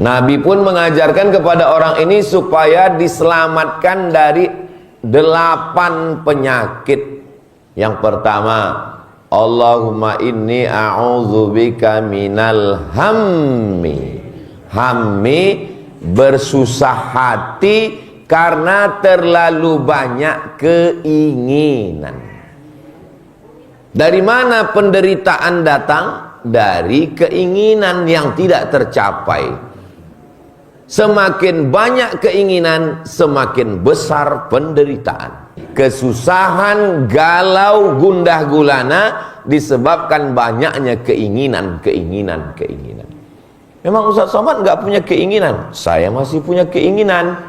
Nabi pun mengajarkan kepada orang ini supaya diselamatkan dari 8 penyakit. Yang pertama, Allahumma inni a'udzubika minal hammi. Hammi, bersusah hati karena terlalu banyak keinginan. Dari mana penderitaan datang? Dari keinginan yang tidak tercapai. Semakin banyak keinginan, semakin besar penderitaan. Kesusahan, galau, gundah gulana disebabkan banyaknya keinginan. Memang Ustaz Somad nggak punya keinginan? Saya masih punya keinginan.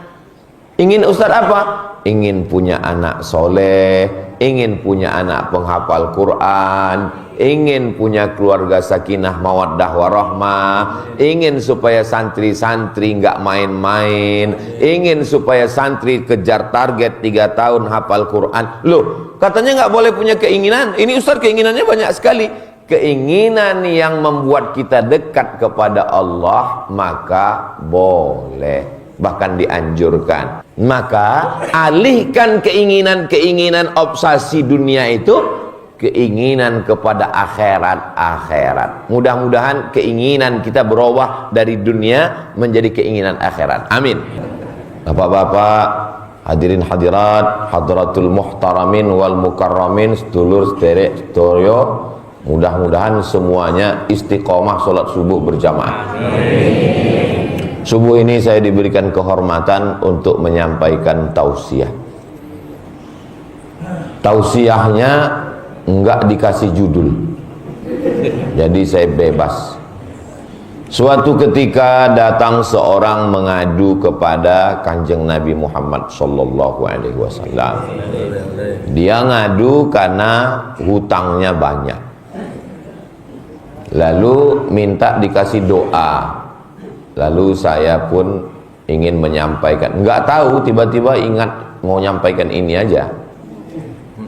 Ingin Ustaz apa? Ingin punya anak soleh, ingin punya anak penghafal Quran, ingin punya keluarga sakinah mawaddah warahmah, ingin supaya santri-santri nggak main-main, ingin supaya santri kejar target 3 tahun hafal Quran. Loh, katanya nggak boleh punya keinginan. Ini Ustaz keinginannya banyak sekali. Keinginan yang membuat kita dekat kepada Allah maka boleh, bahkan dianjurkan. Maka alihkan keinginan obsesi dunia itu keinginan kepada akhirat. Mudah-mudahan keinginan kita berubah dari dunia menjadi keinginan akhirat. Amin. Bapak-bapak, hadirin hadirat, hadratul muhtaramin wal mukarramin, sedulur sederek sedaya, mudah-mudahan semuanya istiqomah sholat subuh berjamaah. Subuh ini saya diberikan kehormatan untuk menyampaikan tausiah. Tausiahnya enggak dikasih judul, jadi saya bebas. Suatu ketika datang seorang mengadu kepada Kanjeng Nabi Muhammad Sallallahu Alaihi Wasallam. Dia ngadu karena hutangnya banyak, lalu minta dikasih doa. Lalu saya pun ingin menyampaikan, nggak tahu tiba-tiba ingat mau nyampaikan ini aja.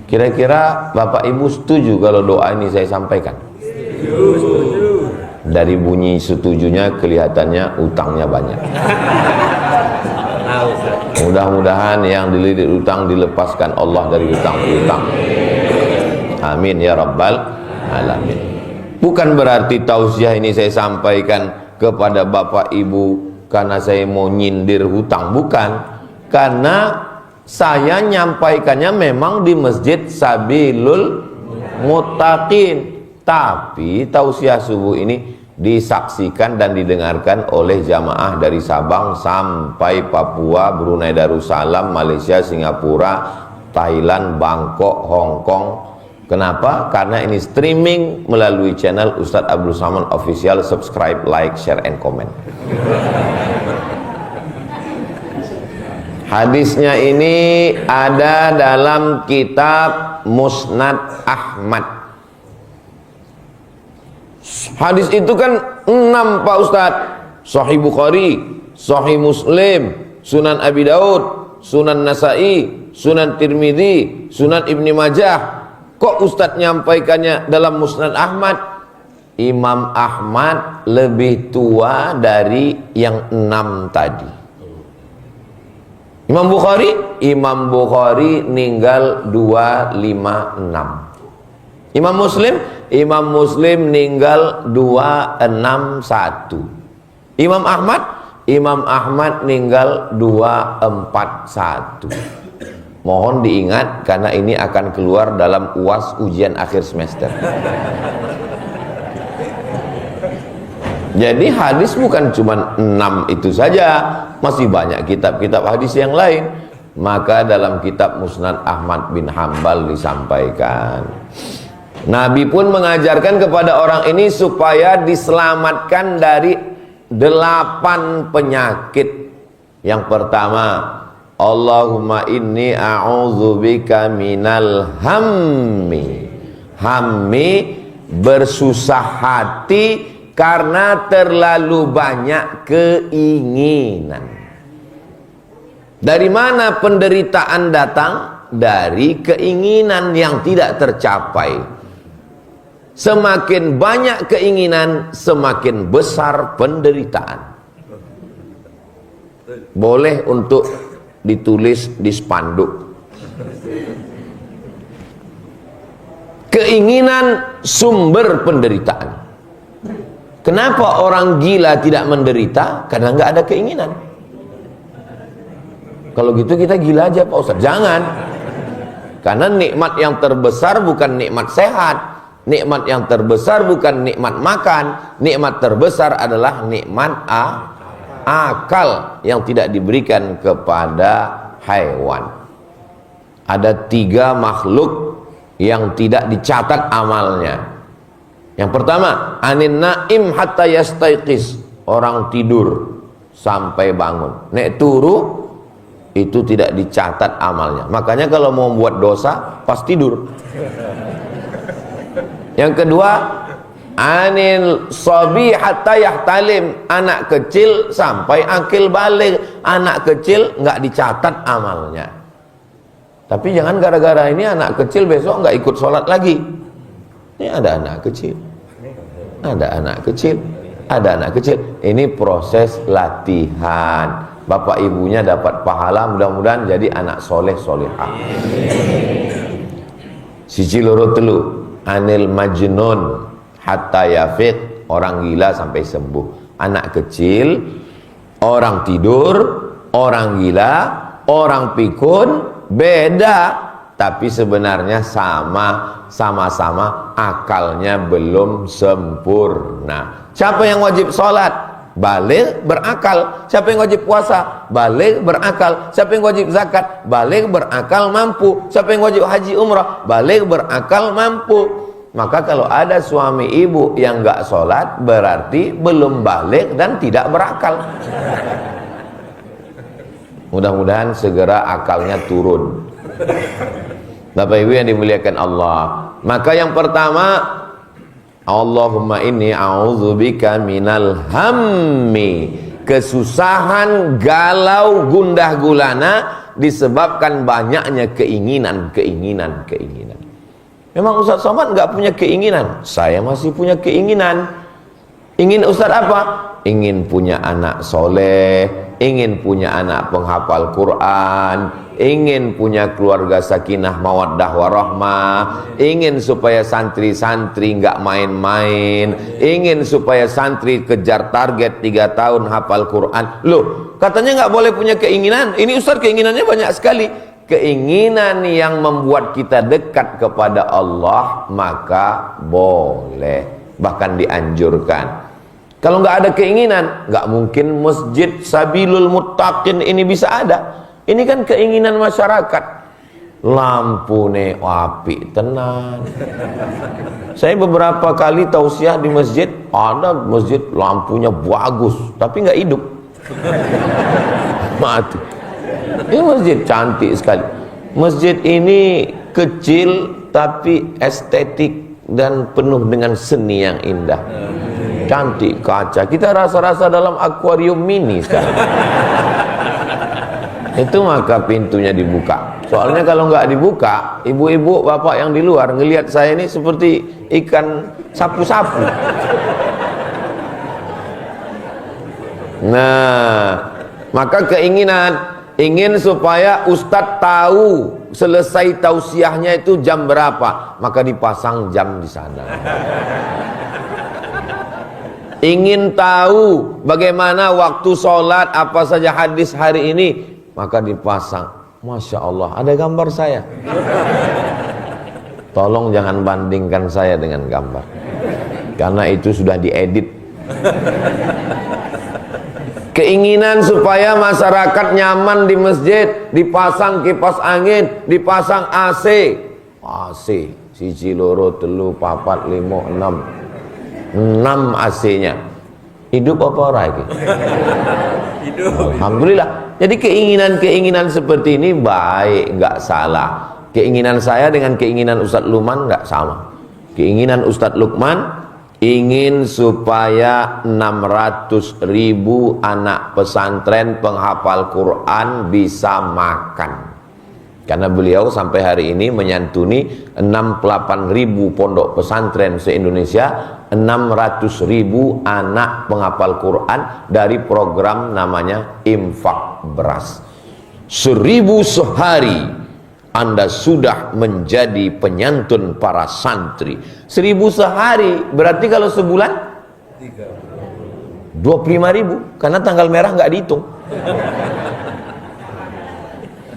Kira-kira Bapak Ibu setuju kalau doa ini saya sampaikan? Setuju. Dari bunyi setujunya kelihatannya utangnya banyak. Mudah-mudahan yang dililit utang dilepaskan Allah dari utang-utang. Amin ya rabbal alamin. Bukan berarti tausiah ini saya sampaikan kepada Bapak Ibu karena saya mau nyindir hutang, bukan. Karena saya nyampaikannya memang di Masjid Sabilul Muttaqin, tapi tausiah subuh ini disaksikan dan didengarkan oleh jamaah dari Sabang sampai Papua, Brunei Darussalam, Malaysia, Singapura, Thailand, Bangkok, Hong Kong. Kenapa? Karena ini streaming melalui channel Ustadz Abdul Somad Official. Subscribe, like, share, and comment. Hadisnya ini ada dalam kitab Musnad Ahmad. Hadis itu kan 6 Pak Ustadz. Sahih Bukhari, Sahih Muslim, Sunan Abi Daud, Sunan Nasai, Sunan Tirmidzi, Sunan Ibni Majah. Kok Ustadz nyampaikannya dalam Musnad Ahmad? Imam Ahmad lebih tua dari yang 6 tadi. Imam Bukhari meninggal 256. Imam Muslim meninggal 261. Imam Ahmad meninggal 241. Mohon diingat karena ini akan keluar dalam UAS ujian akhir semester. Jadi hadis bukan cuma 6 itu saja, masih banyak kitab-kitab hadis yang lain. Maka dalam kitab Musnad Ahmad bin Hambal disampaikan, Nabi pun mengajarkan kepada orang ini supaya diselamatkan dari 8 penyakit. Yang pertama, Allahumma inni a'udzubika minal hammi. Hammi, bersusah hati karena terlalu banyak keinginan. Dari mana penderitaan datang? Dari keinginan yang tidak tercapai. Semakin banyak keinginan, semakin besar penderitaan. boleh untuk ditulis di spanduk. Keinginan sumber penderitaan. Kenapa orang gila tidak menderita? Karena nggak ada keinginan. Kalau gitu kita gila aja Pak Ustaz. Jangan. Karena nikmat yang terbesar bukan nikmat sehat. Nikmat yang terbesar bukan nikmat makan. Nikmat terbesar adalah nikmat akal yang tidak diberikan kepada hewan. Ada 3 makhluk yang tidak dicatat amalnya. Yang pertama, anin naim hatta yastaiqis, orang tidur sampai bangun. Nek turu itu tidak dicatat amalnya. Makanya kalau mau buat dosa pas tidur. Yang kedua, anil sabi hatta yahtalim, anak kecil sampai akil balik. Anak kecil nggak dicatat amalnya. Tapi jangan gara-gara ini anak kecil besok nggak ikut sholat lagi. Ini ada anak kecil, ada anak kecil, ada anak kecil. Ini proses latihan. Bapak ibunya dapat pahala, mudah-mudahan jadi anak soleh solehah. Siji loro telu, anil majnun hatta yafiq, orang gila sampai sembuh. Anak kecil, orang tidur, orang gila, orang pikun, beda, tapi sebenarnya sama-sama akalnya belum sempurna. Siapa yang wajib sholat? Baligh berakal. Siapa yang wajib puasa? Baligh berakal. Siapa yang wajib zakat? Baligh berakal mampu. Siapa yang wajib haji umrah? Baligh berakal mampu. Maka kalau ada suami ibu yang gak sholat, berarti belum baligh dan tidak berakal. Mudah-mudahan segera akalnya turun. Bapak ibu yang dimuliakan Allah, maka yang pertama, Allahumma inni a'udzubika minal hammi, kesusahan, galau, gundah gulana disebabkan banyaknya keinginan. Memang Ustaz Somad nggak punya keinginan, saya masih punya keinginan. Ingin Ustaz apa? Ingin punya anak soleh, ingin punya anak penghafal Quran, ingin punya keluarga sakinah mawaddah warahmah, ingin supaya santri-santri nggak main-main, ingin supaya santri kejar target 3 tahun hafal Quran. Loh, katanya nggak boleh punya keinginan. Ini Ustaz keinginannya banyak sekali. Keinginan yang membuat kita dekat kepada Allah maka boleh, bahkan dianjurkan. Kalau nggak ada keinginan, nggak mungkin masjid Sabilul Muttaqin ini bisa ada. Ini kan keinginan masyarakat. Lampu ne api tenan. Saya beberapa kali tausiah di masjid, ada masjid lampunya bagus, tapi nggak hidup. Mati. Ini masjid cantik sekali. Masjid ini kecil tapi estetik dan penuh dengan seni yang indah. Cantik kaca, kita rasa-rasa dalam akuarium mini sekarang. Itu maka pintunya dibuka. Soalnya kalau nggak dibuka, ibu-ibu bapak yang di luar ngelihat saya ini seperti ikan sapu-sapu. Nah, maka keinginan, ingin supaya ustadz tahu selesai tausiahnya itu jam berapa, maka dipasang jam di sana. Ingin tahu bagaimana waktu sholat, apa saja hadis hari ini, maka dipasang. Masya Allah, ada gambar saya. Tolong jangan bandingkan saya dengan gambar, karena itu sudah diedit. Keinginan supaya masyarakat nyaman di masjid, dipasang kipas angin, dipasang AC. AC, siji loro telu papat limo 6 AC-nya. Hidup apa orang ini? Hidup. Alhamdulillah. Jadi keinginan-keinginan seperti ini baik, nggak salah. Keinginan saya dengan keinginan Ustadz Lukman nggak sama. Keinginan Ustadz Lukman ingin supaya 600.000 anak pesantren penghafal Quran bisa makan. Karena beliau sampai hari ini menyantuni 68.000 pondok pesantren se-Indonesia, 600.000 anak penghafal Quran dari program namanya Infak Beras. 1.000 sehari Anda sudah menjadi penyantun para santri. 1.000 sehari berarti kalau sebulan 25.000, karena tanggal merah nggak dihitung.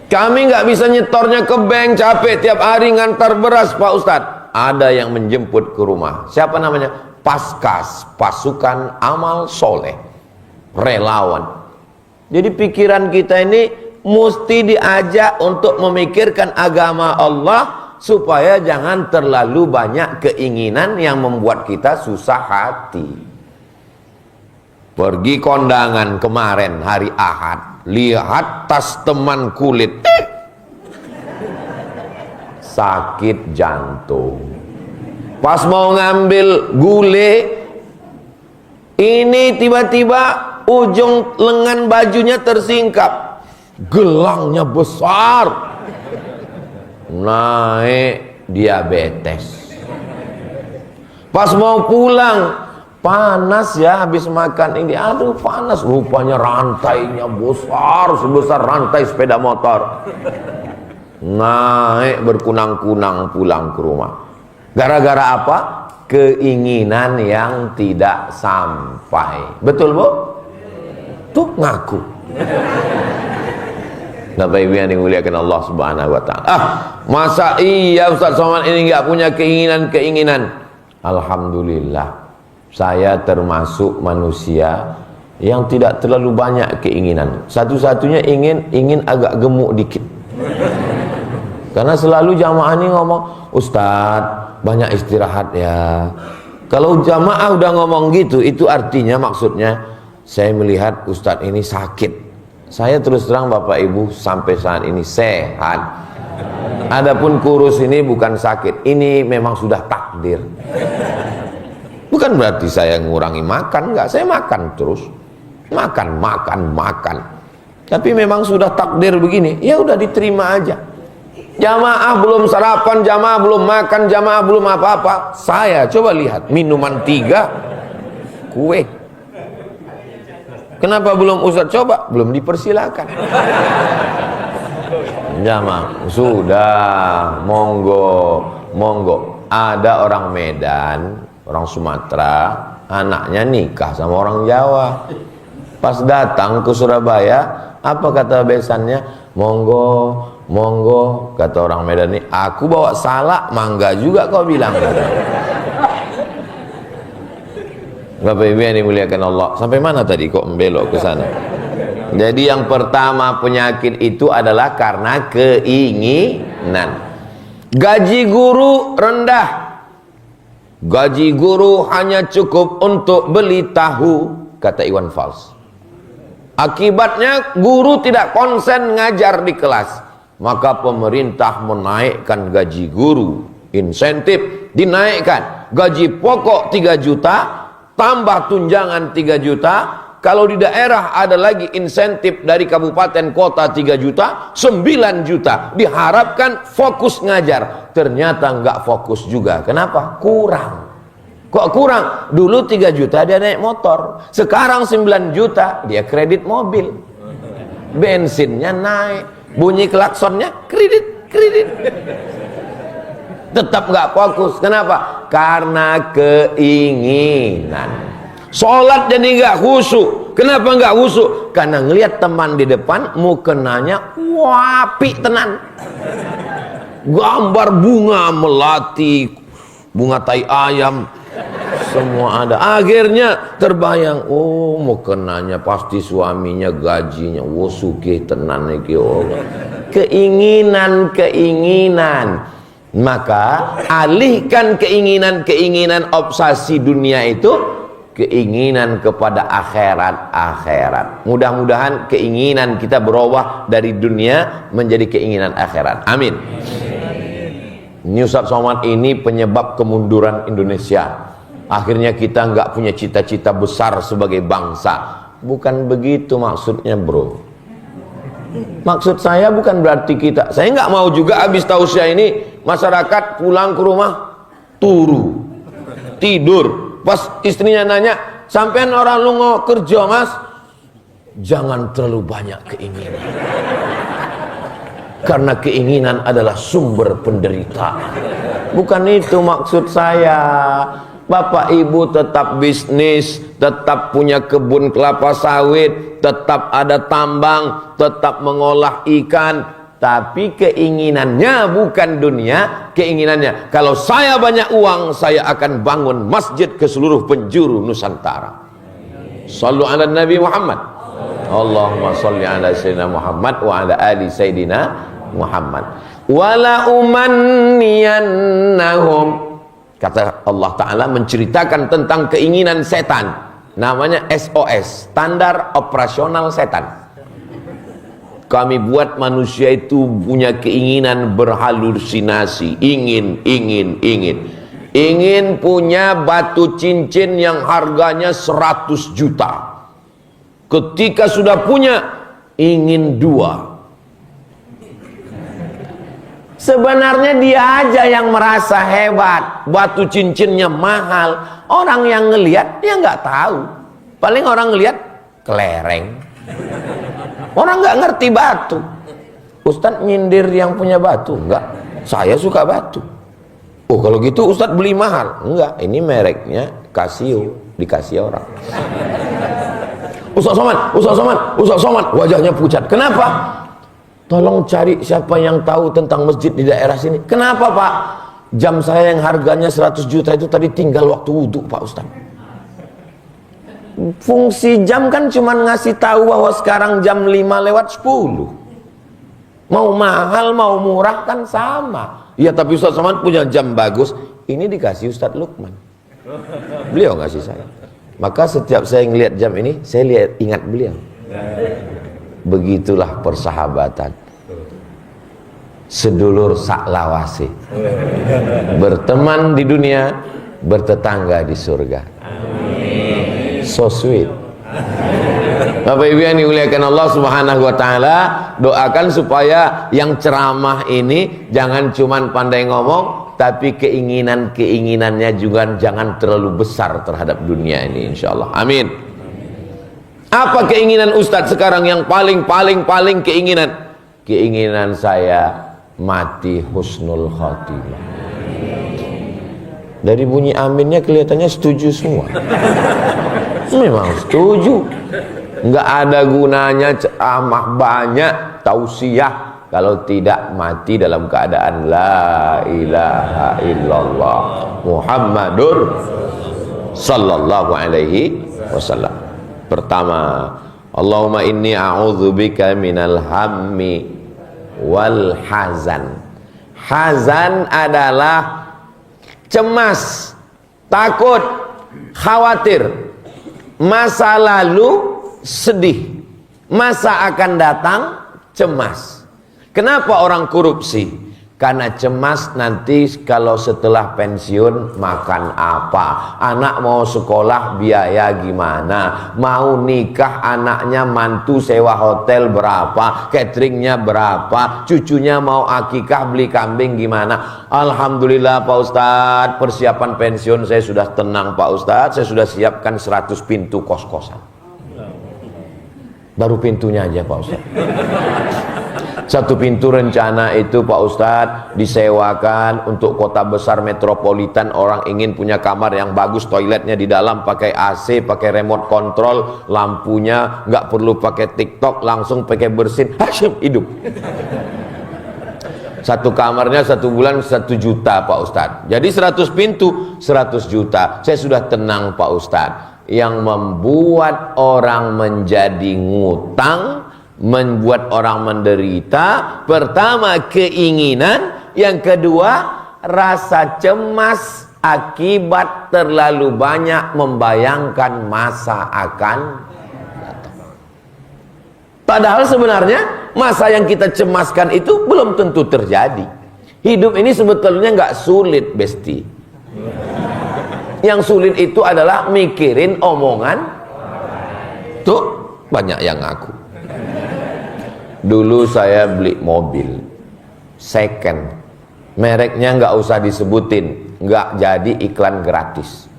Kami nggak bisa nyetornya ke bank, capek tiap hari ngantar beras Pak Ustadz. Ada yang menjemput ke rumah. Siapa namanya? Paskas, Pasukan Amal Soleh, relawan. Jadi pikiran kita ini mesti diajak untuk memikirkan agama Allah, supaya jangan terlalu banyak keinginan yang membuat kita susah hati. Pergi kondangan kemarin hari Ahad, lihat tas teman kulit, sakit jantung. Pas mau ngambil gule, ini tiba-tiba ujung lengan bajunya tersingkap, gelangnya besar, naik diabetes. Pas mau pulang, panas ya habis makan ini, aduh panas, rupanya rantainya besar sebesar rantai sepeda motor, naik berkunang-kunang pulang ke rumah. Gara-gara apa? Keinginan yang tidak sampai. Betul Bu? Tuh ngaku. Bapak Ibu yang dimuliakan Allah Subhanahu wa taala. Masa iya Ustaz Somad ini nggak punya keinginan-keinginan? Alhamdulillah, saya termasuk manusia yang tidak terlalu banyak keinginan. Satu-satunya ingin agak gemuk dikit. Karena selalu jamaah ini ngomong, Ustadz banyak istirahat ya. Kalau jamaah udah ngomong gitu, itu artinya maksudnya saya melihat Ustadz ini sakit. Saya terus terang Bapak Ibu sampai saat ini sehat. Adapun kurus ini bukan sakit, ini memang sudah takdir. Bukan berarti saya ngurangi makan, enggak, saya makan terus. Makan. Tapi memang sudah takdir begini, ya udah diterima aja. Jamaah belum sarapan, jamaah belum makan, jamaah belum apa-apa. Saya coba lihat, minuman 3, kue. Kenapa belum Ustaz? Coba, belum dipersilakan. Jamaah, sudah, monggo. Ada orang Medan, orang Sumatera, anaknya nikah sama orang Jawa. Pas datang ke Surabaya, apa kata besannya? Monggo, kata orang Medan ini, aku bawa salak, mangga juga kau bilang. Bapak Ibu yang dimuliakan Allah, sampai mana tadi kok membelok ke sana? Jadi yang pertama, penyakit itu adalah karena keinginan. Gaji guru rendah, gaji guru hanya cukup untuk beli tahu, kata Iwan Fals. Akibatnya guru tidak konsen ngajar di kelas. Maka pemerintah menaikkan gaji guru, insentif dinaikkan, gaji pokok 3 juta, tambah tunjangan 3 juta. Kalau di daerah ada lagi insentif dari kabupaten kota 3 juta, 9 juta. Diharapkan fokus ngajar, ternyata nggak fokus juga. Kenapa? Kurang. Kok kurang? Dulu 3 juta dia naik motor, sekarang 9 juta dia kredit mobil, bensinnya naik, bunyi klaksonnya kredit. Tetap nggak fokus. Kenapa? Karena keinginan. Sholat jadi nggak khusyuk. Kenapa nggak khusyuk? Karena ngelihat teman di depan mukenanya wapi tenan, gambar bunga melati, bunga tai ayam, semua ada. Akhirnya terbayang, oh mukenanya pasti suaminya gajinya sugih tenan iki. Keinginan. Maka alihkan keinginan obsesi dunia itu, keinginan kepada akhirat. Mudah-mudahan keinginan kita berubah dari dunia menjadi keinginan akhirat. Amin. Ini Ustaz Somad ini penyebab kemunduran Indonesia. Akhirnya kita nggak punya cita-cita besar sebagai bangsa. Bukan begitu maksudnya bro. Maksud saya bukan berarti saya nggak mau juga habis tausiah ini masyarakat pulang ke rumah turu, tidur. Pas istrinya nanya, sampean orang lungo kerja mas? Jangan terlalu banyak keinginan, karena keinginan adalah sumber penderitaan. Bukan itu maksud saya. Bapak ibu tetap bisnis, tetap punya kebun kelapa sawit, tetap ada tambang, tetap mengolah ikan, tapi keinginannya bukan dunia. Keinginannya, kalau saya banyak uang, saya akan bangun masjid ke seluruh penjuru Nusantara. Sallu ala Nabi Muhammad. Allahumma salli ala Sayyidina Muhammad wa ala ali Sayyidina Muhammad. Wala umanniyannahum. Kata Allah Ta'ala menceritakan tentang keinginan setan. Namanya SOS, standar operasional setan. Kami buat manusia itu punya keinginan berhalusinasi. Ingin punya batu cincin yang harganya 100 juta. Ketika sudah punya, ingin 2. Sebenarnya dia aja yang merasa hebat, batu cincinnya mahal. Orang yang ngelihat dia nggak tahu. Paling orang ngelihat kelereng. Orang nggak ngerti batu. Ustadz nyindir yang punya batu? Enggak, saya suka batu. Oh kalau gitu Ustadz beli mahal? Enggak, ini mereknya Casio, dikasih orang. Ustadz Somad, wajahnya pucat. Kenapa? Tolong cari siapa yang tahu tentang masjid di daerah sini. Kenapa Pak? Jam saya yang harganya 100 juta itu tadi tinggal waktu wudhu Pak Ustaz. Fungsi jam kan cuma ngasih tahu bahwa sekarang jam 5:10. Mau mahal mau murah kan sama. Ya tapi Ustaz Somad punya jam bagus. Ini dikasih Ustaz Lukman. Beliau ngasih saya. Maka setiap saya ngelihat jam ini, saya ingat beliau. Begitulah persahabatan. Sedulur saklawase. Berteman di dunia, bertetangga di surga. So sweet. Bapak Ibu yang dimuliakan Allah Subhanahu wa taala, doakan supaya yang ceramah ini jangan cuman pandai ngomong, tapi keinginannya juga jangan terlalu besar terhadap dunia ini, insyaallah. Amin. Apa keinginan Ustadz sekarang yang paling keinginan? Keinginan saya mati husnul khotimah. Dari bunyi aminnya kelihatannya setuju semua. Memang setuju. Nggak ada gunanya ceramah banyak, tausiah, kalau tidak mati dalam keadaan la ilaha illallah Muhammadur sallallahu alaihi wasallam. Pertama, Allahumma inni a'udzubika minal hammi wal hazan. Hazan adalah cemas, takut, khawatir. Masa lalu sedih, masa akan datang cemas. Kenapa orang korupsi? Karena cemas nanti kalau setelah pensiun makan apa, anak mau sekolah biaya gimana, mau nikah anaknya mantu sewa hotel berapa, cateringnya berapa, cucunya mau akikah beli kambing gimana. Alhamdulillah Pak Ustadz, persiapan pensiun saya sudah tenang Pak Ustadz, saya sudah siapkan 100 pintu kos-kosan. Baru pintunya aja Pak Ustadz. Satu pintu rencana itu Pak Ustadz disewakan untuk kota besar metropolitan. Orang ingin punya kamar yang bagus, toiletnya di dalam pakai AC, pakai remote control, lampunya nggak perlu pakai TikTok, langsung pakai bersin, hidup. Satu kamarnya 1 bulan 1 juta Pak Ustadz. Jadi 100 pintu 100 juta. Saya sudah tenang Pak Ustadz. Yang membuat orang menjadi ngutang, membuat orang menderita, pertama keinginan, yang kedua rasa cemas akibat terlalu banyak membayangkan masa akan datang. Padahal sebenarnya masa yang kita cemaskan itu belum tentu terjadi. Hidup ini sebetulnya nggak sulit, Besti. Yang sulit itu adalah mikirin omongan tuh banyak yang ngaku. Dulu saya beli mobil second, mereknya nggak usah disebutin, nggak jadi iklan gratis.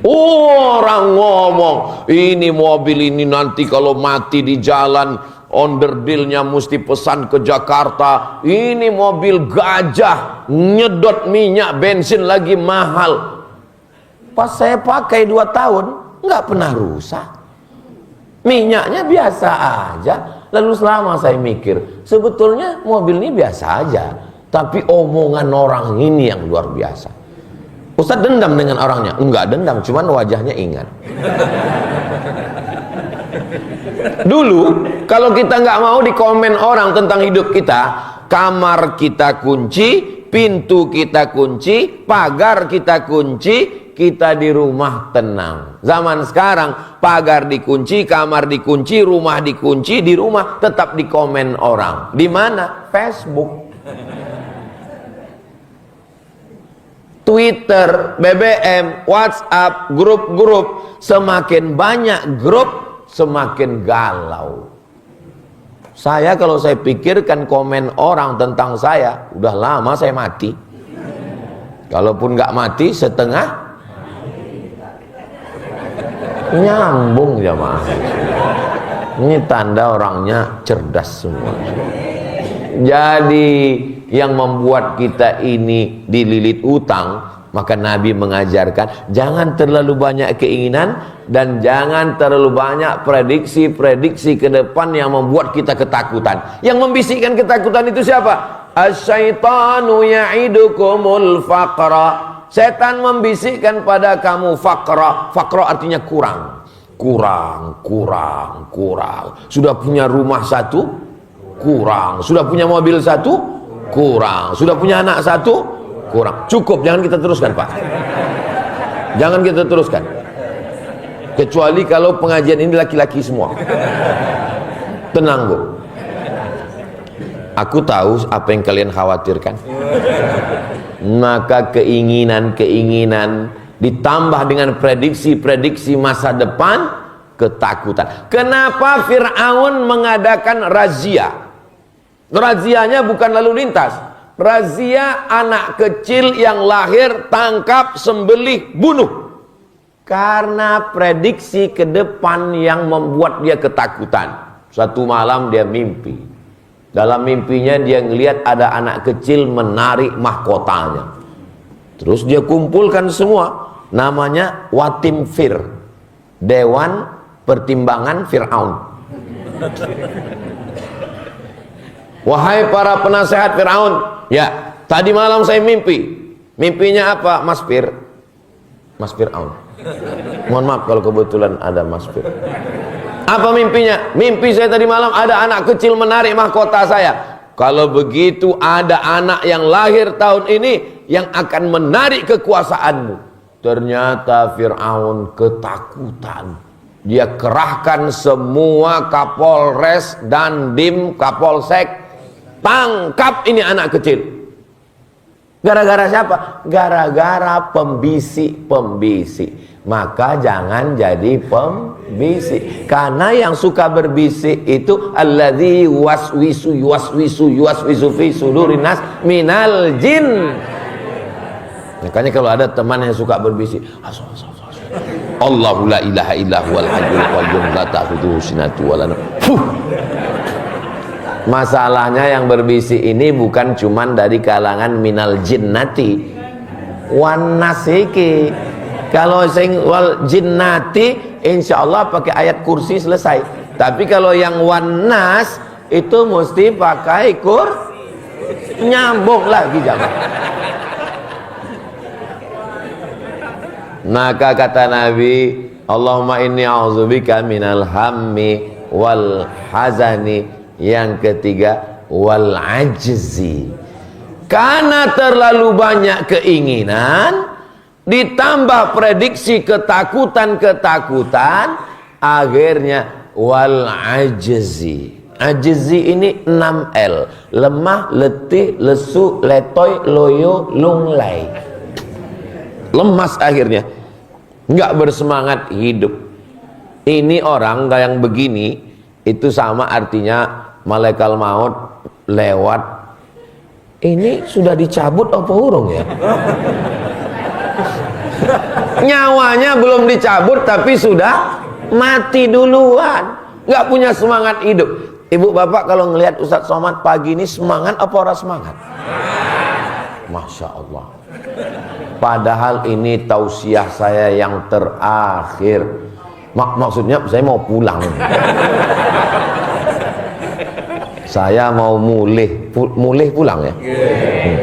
Orang ngomong, ini mobil ini nanti kalau mati di jalan, onderdilnya mesti pesan ke Jakarta. Ini mobil gajah, nyedot minyak bensin lagi mahal. Pas saya pakai 2 tahun, nggak pernah rusak. Minyaknya biasa aja. Lalu selama saya mikir, sebetulnya mobil ini biasa aja, tapi omongan orang ini yang luar biasa. Ustaz dendam dengan orangnya? Enggak dendam, cuman wajahnya ingat. Dulu kalau kita nggak mau dikomen orang tentang hidup kita, kamar kita kunci, pintu kita kunci, pagar kita kunci, kita di rumah tenang. Zaman sekarang pagar dikunci, kamar dikunci, rumah dikunci, di rumah tetap dikomen orang. Di mana? Facebook, Twitter, BBM, WhatsApp, grup-grup. Semakin banyak grup, semakin galau. Saya kalau saya pikirkan komen orang tentang saya, udah lama saya mati. Kalaupun nggak mati, setengah nyambung jamaah. Ini tanda orangnya cerdas semua. Jadi yang membuat kita ini dililit utang, maka Nabi mengajarkan jangan terlalu banyak keinginan dan jangan terlalu banyak prediksi-prediksi ke depan yang membuat kita ketakutan. Yang membisikkan ketakutan itu siapa? Asyaitanu ya'idukumul faqra. Setan membisikkan pada kamu faqra. Faqra artinya kurang. Kurang. Sudah punya rumah satu, kurang. Sudah punya mobil satu, kurang. Sudah punya anak satu, kurang. Cukup, jangan kita teruskan Pak. Jangan kita teruskan. Kecuali kalau pengajian ini laki-laki semua. Tenang Bu. Aku tahu apa yang kalian khawatirkan. Maka keinginan-keinginan ditambah dengan prediksi-prediksi masa depan, ketakutan. Kenapa Fir'aun mengadakan razia? Razianya bukan lalu lintas. Razia anak kecil yang lahir, tangkap, sembelih, bunuh. Karena prediksi ke depan yang membuat dia ketakutan. Suatu malam dia mimpi. Dalam mimpinya dia ngelihat ada anak kecil menarik mahkotanya. Terus dia kumpulkan semua. Namanya Watim Fir, Dewan Pertimbangan Fir'aun. Wahai para penasehat Fir'aun, ya, tadi malam saya mimpi. Mimpinya apa, Mas Fir? Mas Fir'aun. Mohon maaf kalau kebetulan ada Mas Fir. Apa mimpinya? Mimpi saya tadi malam ada anak kecil menarik mahkota saya. Kalau begitu ada anak yang lahir tahun ini yang akan menarik kekuasaanmu. Ternyata Fir'aun ketakutan. Dia kerahkan semua Kapolres, Dandim, Kapolsek. Tangkap ini anak kecil. Gara-gara siapa? Gara-gara pembisik-pembisik. Maka jangan jadi pembisik. Karena yang suka berbisik itu alladzi yuwaswisu fi sudurin nas minal jin. Makanya kalau ada teman yang suka berbisik, Allahu la ilaha illa huwal hayyul qayyum la ta'khudhuhu sinatun wa la nawm. Masalahnya yang berbisik ini bukan cuman dari kalangan minal jinnati wan nasiki. Kalau sing wal jinnati insyaallah pakai ayat kursi selesai. Tapi kalau yang wan nas itu mesti pakai nyambung lagi jangan. Maka kata Nabi, Allahumma inni a'udzubika minal hammi wal hazani. Yang ketiga, wal ajzi. Karena terlalu banyak keinginan ditambah prediksi ketakutan-ketakutan, akhirnya wal ajzi. Ajzi ini 6L. Lemah, letih, lesu, letoy, loyo, lunglai. Lemas akhirnya, nggak bersemangat hidup. Ini orang yang begini itu sama artinya malaikat maut lewat, ini sudah dicabut apa urung ya? Nyawanya belum dicabut tapi sudah mati duluan, nggak punya semangat hidup. Ibu bapak kalau ngelihat Ustadz Somad pagi ini semangat apa orang semangat? Masya Allah. Padahal ini tausiah saya yang terakhir. Maksudnya saya mau pulang. Saya mau mulih pulang ya.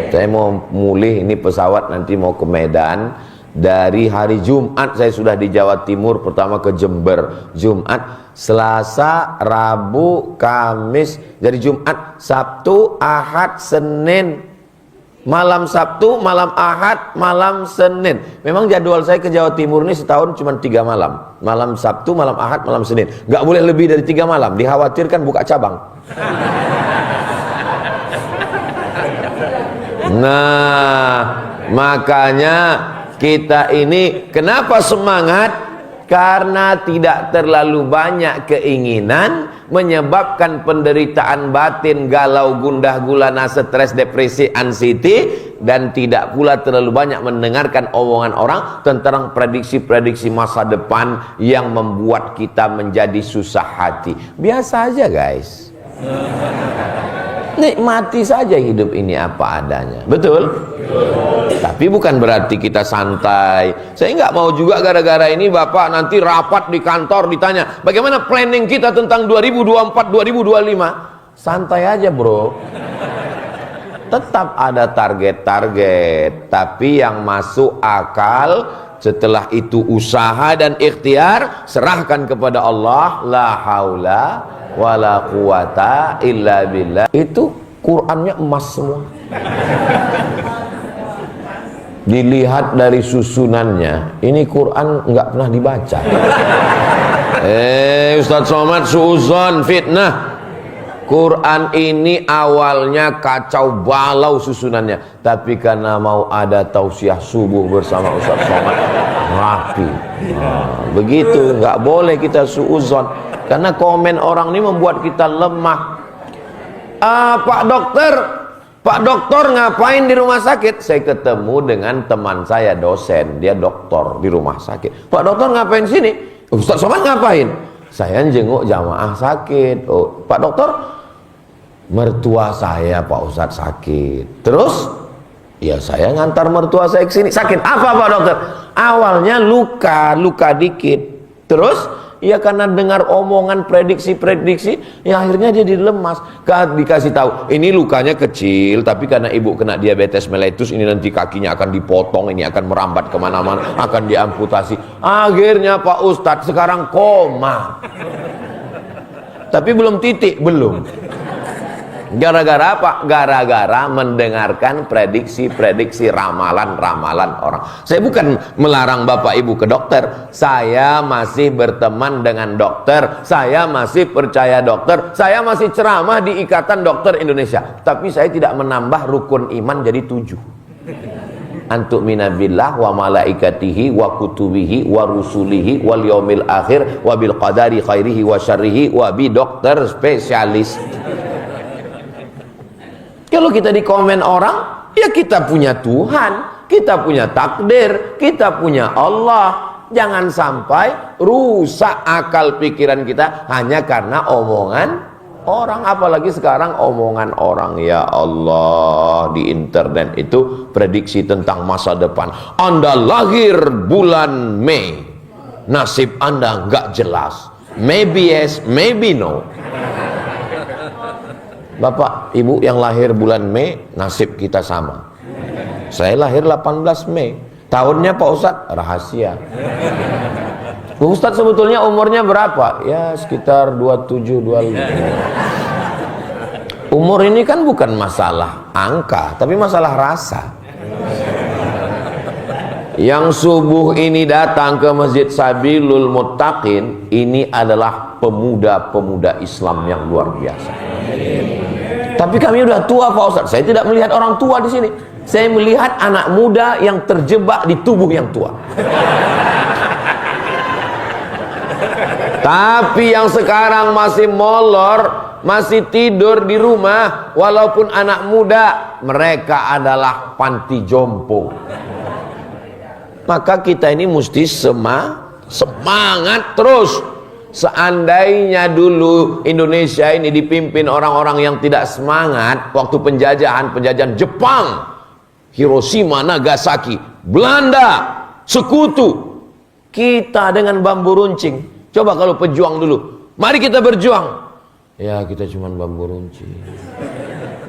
Saya mau mulih, ini pesawat nanti mau ke Medan. Dari hari Jumat saya sudah di Jawa Timur, pertama ke Jember, Jumat, Selasa, Rabu, Kamis, dari Jumat, Sabtu, Ahad, Senin, malam Sabtu, malam Ahad, malam Senin. Memang jadwal saya ke Jawa Timur ini setahun cuma 3 malam, malam Sabtu, malam Ahad, malam Senin. Nggak boleh lebih dari 3 malam, dikhawatirkan buka cabang. Nah, makanya kita ini kenapa semangat? Karena tidak terlalu banyak keinginan, menyebabkan penderitaan batin, galau, gundah gulana, stres, depresi, anxiety, dan tidak pula terlalu banyak mendengarkan omongan orang tentang prediksi-prediksi masa depan yang membuat kita menjadi susah hati. Biasa aja guys, nikmati saja hidup ini apa adanya. Betul? Tapi bukan berarti kita santai. Saya nggak mau juga gara-gara ini Bapak nanti rapat di kantor ditanya bagaimana planning kita tentang 2024-2025. Santai aja bro. Tetap ada target-target, tapi yang masuk akal. Setelah itu usaha dan ikhtiar, serahkan kepada Allah. La haula wala quwata illa billah. Itu Qurannya emas semua. Dilihat dari susunannya, ini Quran nggak pernah dibaca. Ustadz Somad suuzon, fitnah. Quran ini awalnya kacau balau susunannya, tapi karena mau ada tausiah subuh bersama Ustadz Somad, rapi. Nah, begitu, nggak boleh kita suuzon, karena komen orang ini membuat kita lemah. Pak dokter ngapain di rumah sakit? Saya ketemu dengan teman saya dosen, dia dokter di rumah sakit. Pak dokter ngapain sini? Ustadz Somad ngapain? Saya jenguk jamaah sakit. Oh, Pak dokter, mertua saya Pak Ustadz sakit. Terus, ya saya ngantar mertua saya ke sini. Sakit apa Pak dokter? Awalnya luka dikit. Terus, ya karena dengar omongan prediksi-prediksi, ya akhirnya dia dilemas. Dikasih tahu, ini lukanya kecil, tapi karena ibu kena diabetes mellitus, ini nanti kakinya akan dipotong, ini akan merambat kemana-mana, akan diamputasi. Akhirnya Pak Ustadz sekarang koma. Tapi belum titik, belum. Gara-gara apa? Gara-gara mendengarkan prediksi-prediksi, ramalan-ramalan orang. Saya bukan melarang Bapak Ibu ke dokter. Saya masih berteman dengan dokter. Saya masih percaya dokter. Saya masih ceramah di Ikatan Dokter Indonesia. Tapi saya tidak menambah rukun iman jadi 7. Antuk minabillah wa malaikatihi wa kutubihi wa rusulihi wal yaumil akhir wa bil qadari khairihi wa syarrihi wa bi dokter spesialis. Kalau kita di komen orang, ya kita punya Tuhan, kita punya takdir, kita punya Allah. Jangan sampai rusak akal pikiran kita hanya karena omongan orang. Apalagi sekarang omongan orang, ya Allah, di internet itu prediksi tentang masa depan. Anda lahir bulan Mei, nasib Anda nggak jelas. Maybe yes, maybe no. Bapak, Ibu yang lahir bulan Mei, nasib kita sama. Saya lahir 18 Mei. Tahunnya Pak Ustadz, rahasia. Ustadz sebetulnya umurnya berapa? Ya sekitar 27-25. Umur ini kan bukan masalah angka, tapi masalah rasa. Yang subuh ini datang ke Masjid Sabilul Muttaqin, ini adalah pemuda-pemuda Islam yang luar biasa. Tapi kami udah tua Pak Ustadz. Saya tidak melihat orang tua di sini. Saya melihat anak muda yang terjebak di tubuh yang tua. Tapi yang sekarang masih molor, masih tidur di rumah, walaupun anak muda, mereka adalah panti jompo. Maka kita ini mesti semangat terus. Seandainya dulu Indonesia ini dipimpin orang-orang yang tidak semangat, waktu penjajahan Jepang, Hiroshima, Nagasaki, Belanda, sekutu, kita dengan bambu runcing. Coba kalau pejuang dulu, mari kita berjuang. Ya kita cuma bambu runcing,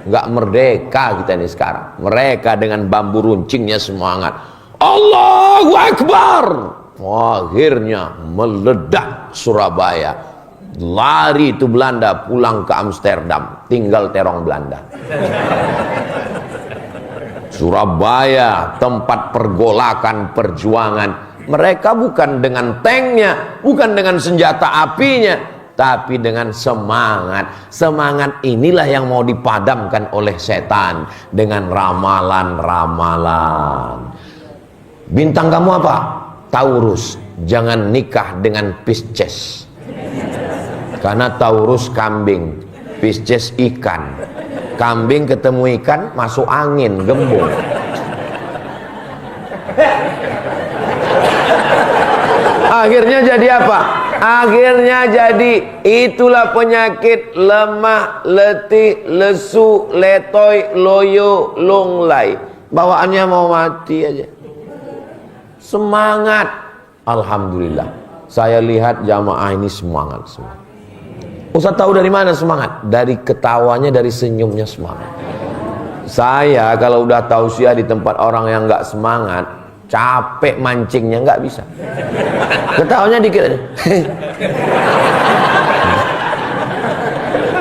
nggak merdeka kita ini sekarang. Mereka dengan bambu runcingnya semangat. Allahu Akbar. Akhirnya meledak Surabaya. Lari itu Belanda, pulang ke Amsterdam, tinggal terong Belanda. Surabaya tempat pergolakan perjuangan. Mereka bukan dengan tanknya, bukan dengan senjata apinya, tapi dengan semangat. Semangat inilah yang mau dipadamkan oleh setan dengan ramalan-ramalan. Bintang kamu apa? Taurus. Jangan nikah dengan Pisces, karena Taurus kambing, Pisces ikan. Kambing ketemu ikan masuk angin, gembung. Akhirnya jadi apa? Akhirnya jadi itulah penyakit lemah, letih, lesu, letoy, loyo, lunglai. Bawaannya mau mati aja. Semangat. Alhamdulillah. Saya lihat jamaah ini semangat semua. Ustaz tahu dari mana semangat? Dari ketawanya, dari senyumnya semangat. Saya kalau udah tausiah di tempat orang yang nggak semangat, capek mancingnya nggak bisa. Ketawanya dikit aja.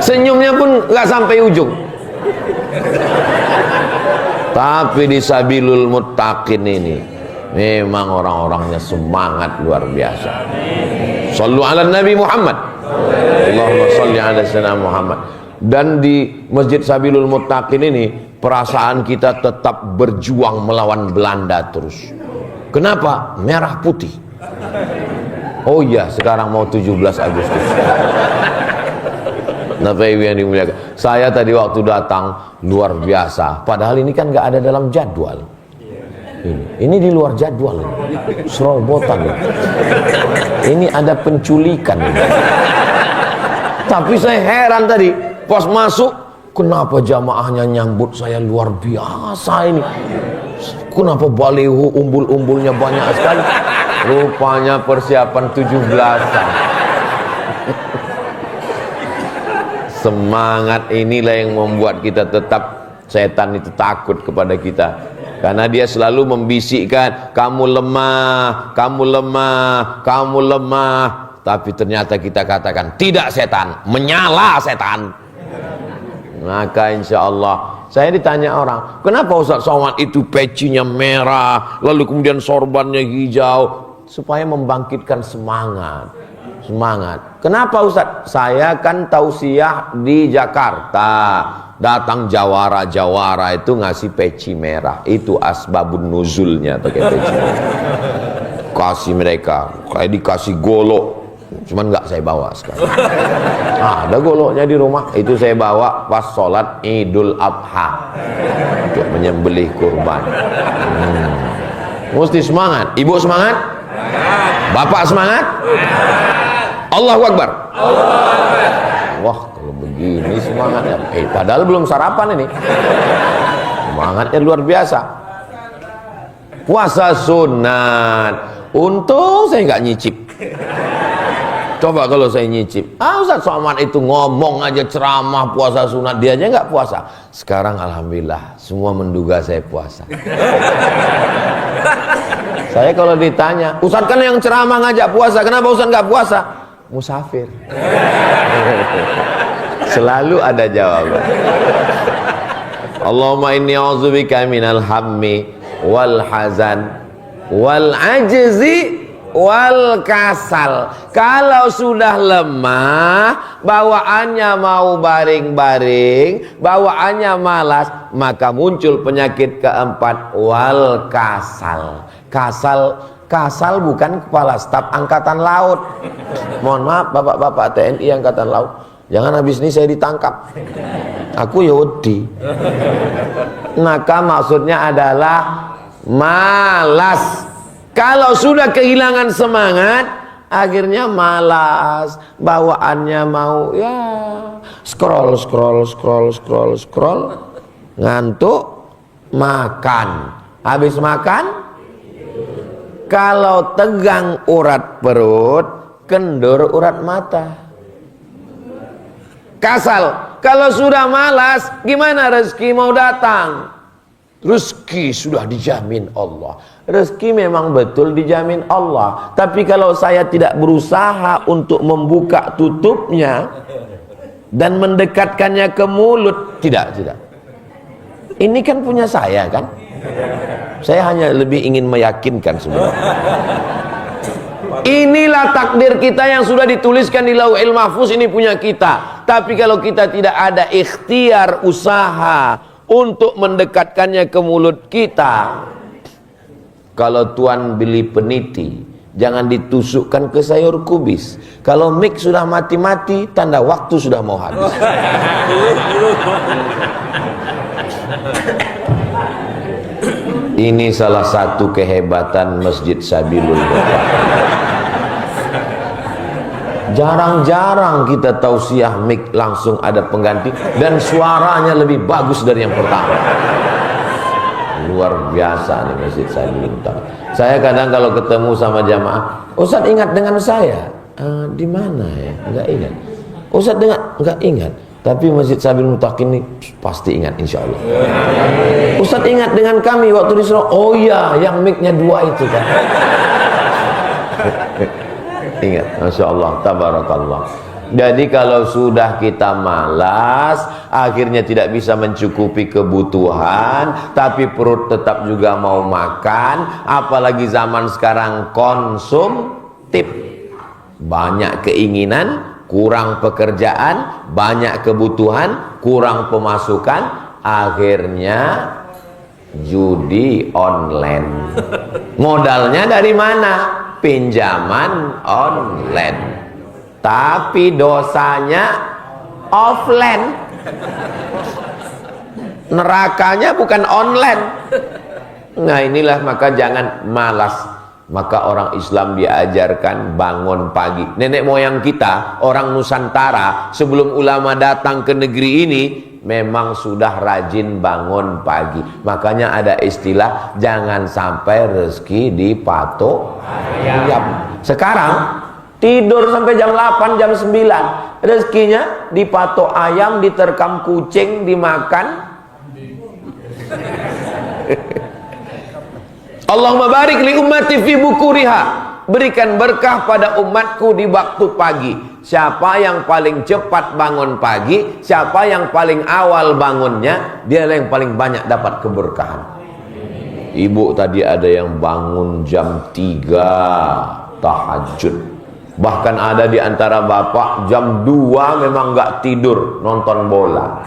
Senyumnya pun nggak sampai ujung. Tapi di Sabilul Muttaqin ini memang orang-orangnya semangat luar biasa. Shallu ala Nabi Muhammad. Allahumma shalli ala sayyidina Muhammad. Dan di Masjid Sabilul Muttaqin ini perasaan kita tetap berjuang melawan Belanda terus. Kenapa? Merah putih. Oh iya, sekarang mau 17 Agustus. Yang dimuliakan. Saya tadi waktu datang luar biasa. Padahal ini kan nggak ada dalam jadwal. Ini di luar jadwal. Serobotan. Ini ada penculikan. Tapi saya heran tadi pas masuk, kenapa jamaahnya nyambut saya luar biasa ini. Kenapa baliho umbul-umbulnya banyak sekali. Rupanya persiapan 17-an. Semangat inilah yang membuat kita tetap, setan itu takut kepada kita. Karena dia selalu membisikkan, kamu lemah, kamu lemah, kamu lemah. Tapi ternyata kita katakan, tidak setan, menyala setan. Maka insya Allah, saya ditanya orang, kenapa Ustaz Somad itu pecinya merah, lalu kemudian sorbannya hijau? Supaya membangkitkan semangat. Semangat. Kenapa Ustaz? Saya kan tausiah di Jakarta. Datang jawara-jawara itu ngasih peci merah. Itu asbabun nuzulnya pakai peci merah. Kasih mereka, kayak dikasih golok. Cuman nggak saya bawa sekarang. Ada goloknya di rumah. Itu saya bawa pas sholat Idul Adha untuk menyembelih kurban. Mesti semangat. Ibu semangat? Bapak semangat? Allahu Akbar. Wah, kalau begini semangatnya. Padahal belum sarapan ini. Semangatnya luar biasa. Puasa sunat. Untung saya nggak nyicip. Coba kalau saya nyicip, Ustaz Somad itu ngomong aja ceramah puasa sunat, dia aja nggak puasa. Sekarang alhamdulillah semua menduga saya puasa. Saya kalau ditanya, Ustaz kan yang ceramah ngajak puasa, kenapa Ustaz nggak puasa? Musafir. Selalu ada jawaban. Allahumma inni a'udzubika minal hammi wal hazan wal ajzi wal kasal. Kalau sudah lemah, bawaannya mau baring-baring, bawaannya malas, maka muncul penyakit keempat, wal kasal. Kasal bukan kepala staf angkatan laut. Mohon maaf bapak-bapak TNI angkatan laut, jangan habis ini saya ditangkap. Aku ya wedi. Maka maksudnya adalah malas. Kalau sudah kehilangan semangat, akhirnya malas, bawaannya mau ya scroll, ngantuk, makan. Habis makan, kalau tegang urat perut, kendur urat mata. Kasal. Kalau sudah malas, gimana rezeki mau datang? Rezeki sudah dijamin Allah. Rezeki memang betul dijamin Allah. Tapi kalau saya tidak berusaha untuk membuka tutupnya dan mendekatkannya ke mulut, tidak. Ini kan punya saya kan? Saya hanya lebih ingin meyakinkan sebenarnya. Inilah takdir kita yang sudah dituliskan di Lauhil Mahfuz, ini punya kita. Tapi kalau kita tidak ada ikhtiar, usaha untuk mendekatkannya ke mulut kita. Kalau tuan beli peniti, jangan ditusukkan ke sayur kubis. Kalau mic sudah mati-mati, tanda waktu sudah mau habis. Ini salah satu kehebatan Masjid Sabilul Bapak. Jarang-jarang kita tausiah mic langsung ada pengganti dan suaranya lebih bagus dari yang pertama. Luar biasa nih Masjid Sabilul Bapak. Saya kadang kalau ketemu sama jamaah, Ustaz ingat dengan saya? Di mana ya? Enggak ingat. Ustaz enggak ingat. Tapi Masjid Sabilul Mutakin ini pasti ingat insya Allah. Ustaz ingat dengan kami waktu di Surabaya. Oh iya, yang mic-nya 2 itu kan. Ingat, Masya Allah, tabarakallah. Jadi kalau sudah kita malas, akhirnya tidak bisa mencukupi kebutuhan, tapi perut tetap juga mau makan. Apalagi zaman sekarang konsumtif, banyak keinginan, kurang pekerjaan, banyak kebutuhan, kurang pemasukan, akhirnya judi online. Modalnya dari mana? Pinjaman online. Tapi dosanya offline. Nerakanya bukan online. Nah inilah maka jangan malas. Maka orang Islam diajarkan bangun pagi. Nenek moyang kita, orang Nusantara, sebelum ulama datang ke negeri ini, memang sudah rajin bangun pagi. Makanya ada istilah, jangan sampai rezeki dipatok ayam. Sekarang, tidur sampai jam 8, jam 9. Rezekinya dipatok ayam, diterkam kucing, dimakan. Allahumma barik li ummati fi bukuriha. Berikan berkah pada umatku di waktu pagi. Siapa yang paling cepat bangun pagi, siapa yang paling awal bangunnya, dia yang paling banyak dapat keberkahan. Ibu tadi ada yang bangun jam 3 tahajud. Bahkan ada di antara bapak jam 2 memang nggak tidur, nonton bola.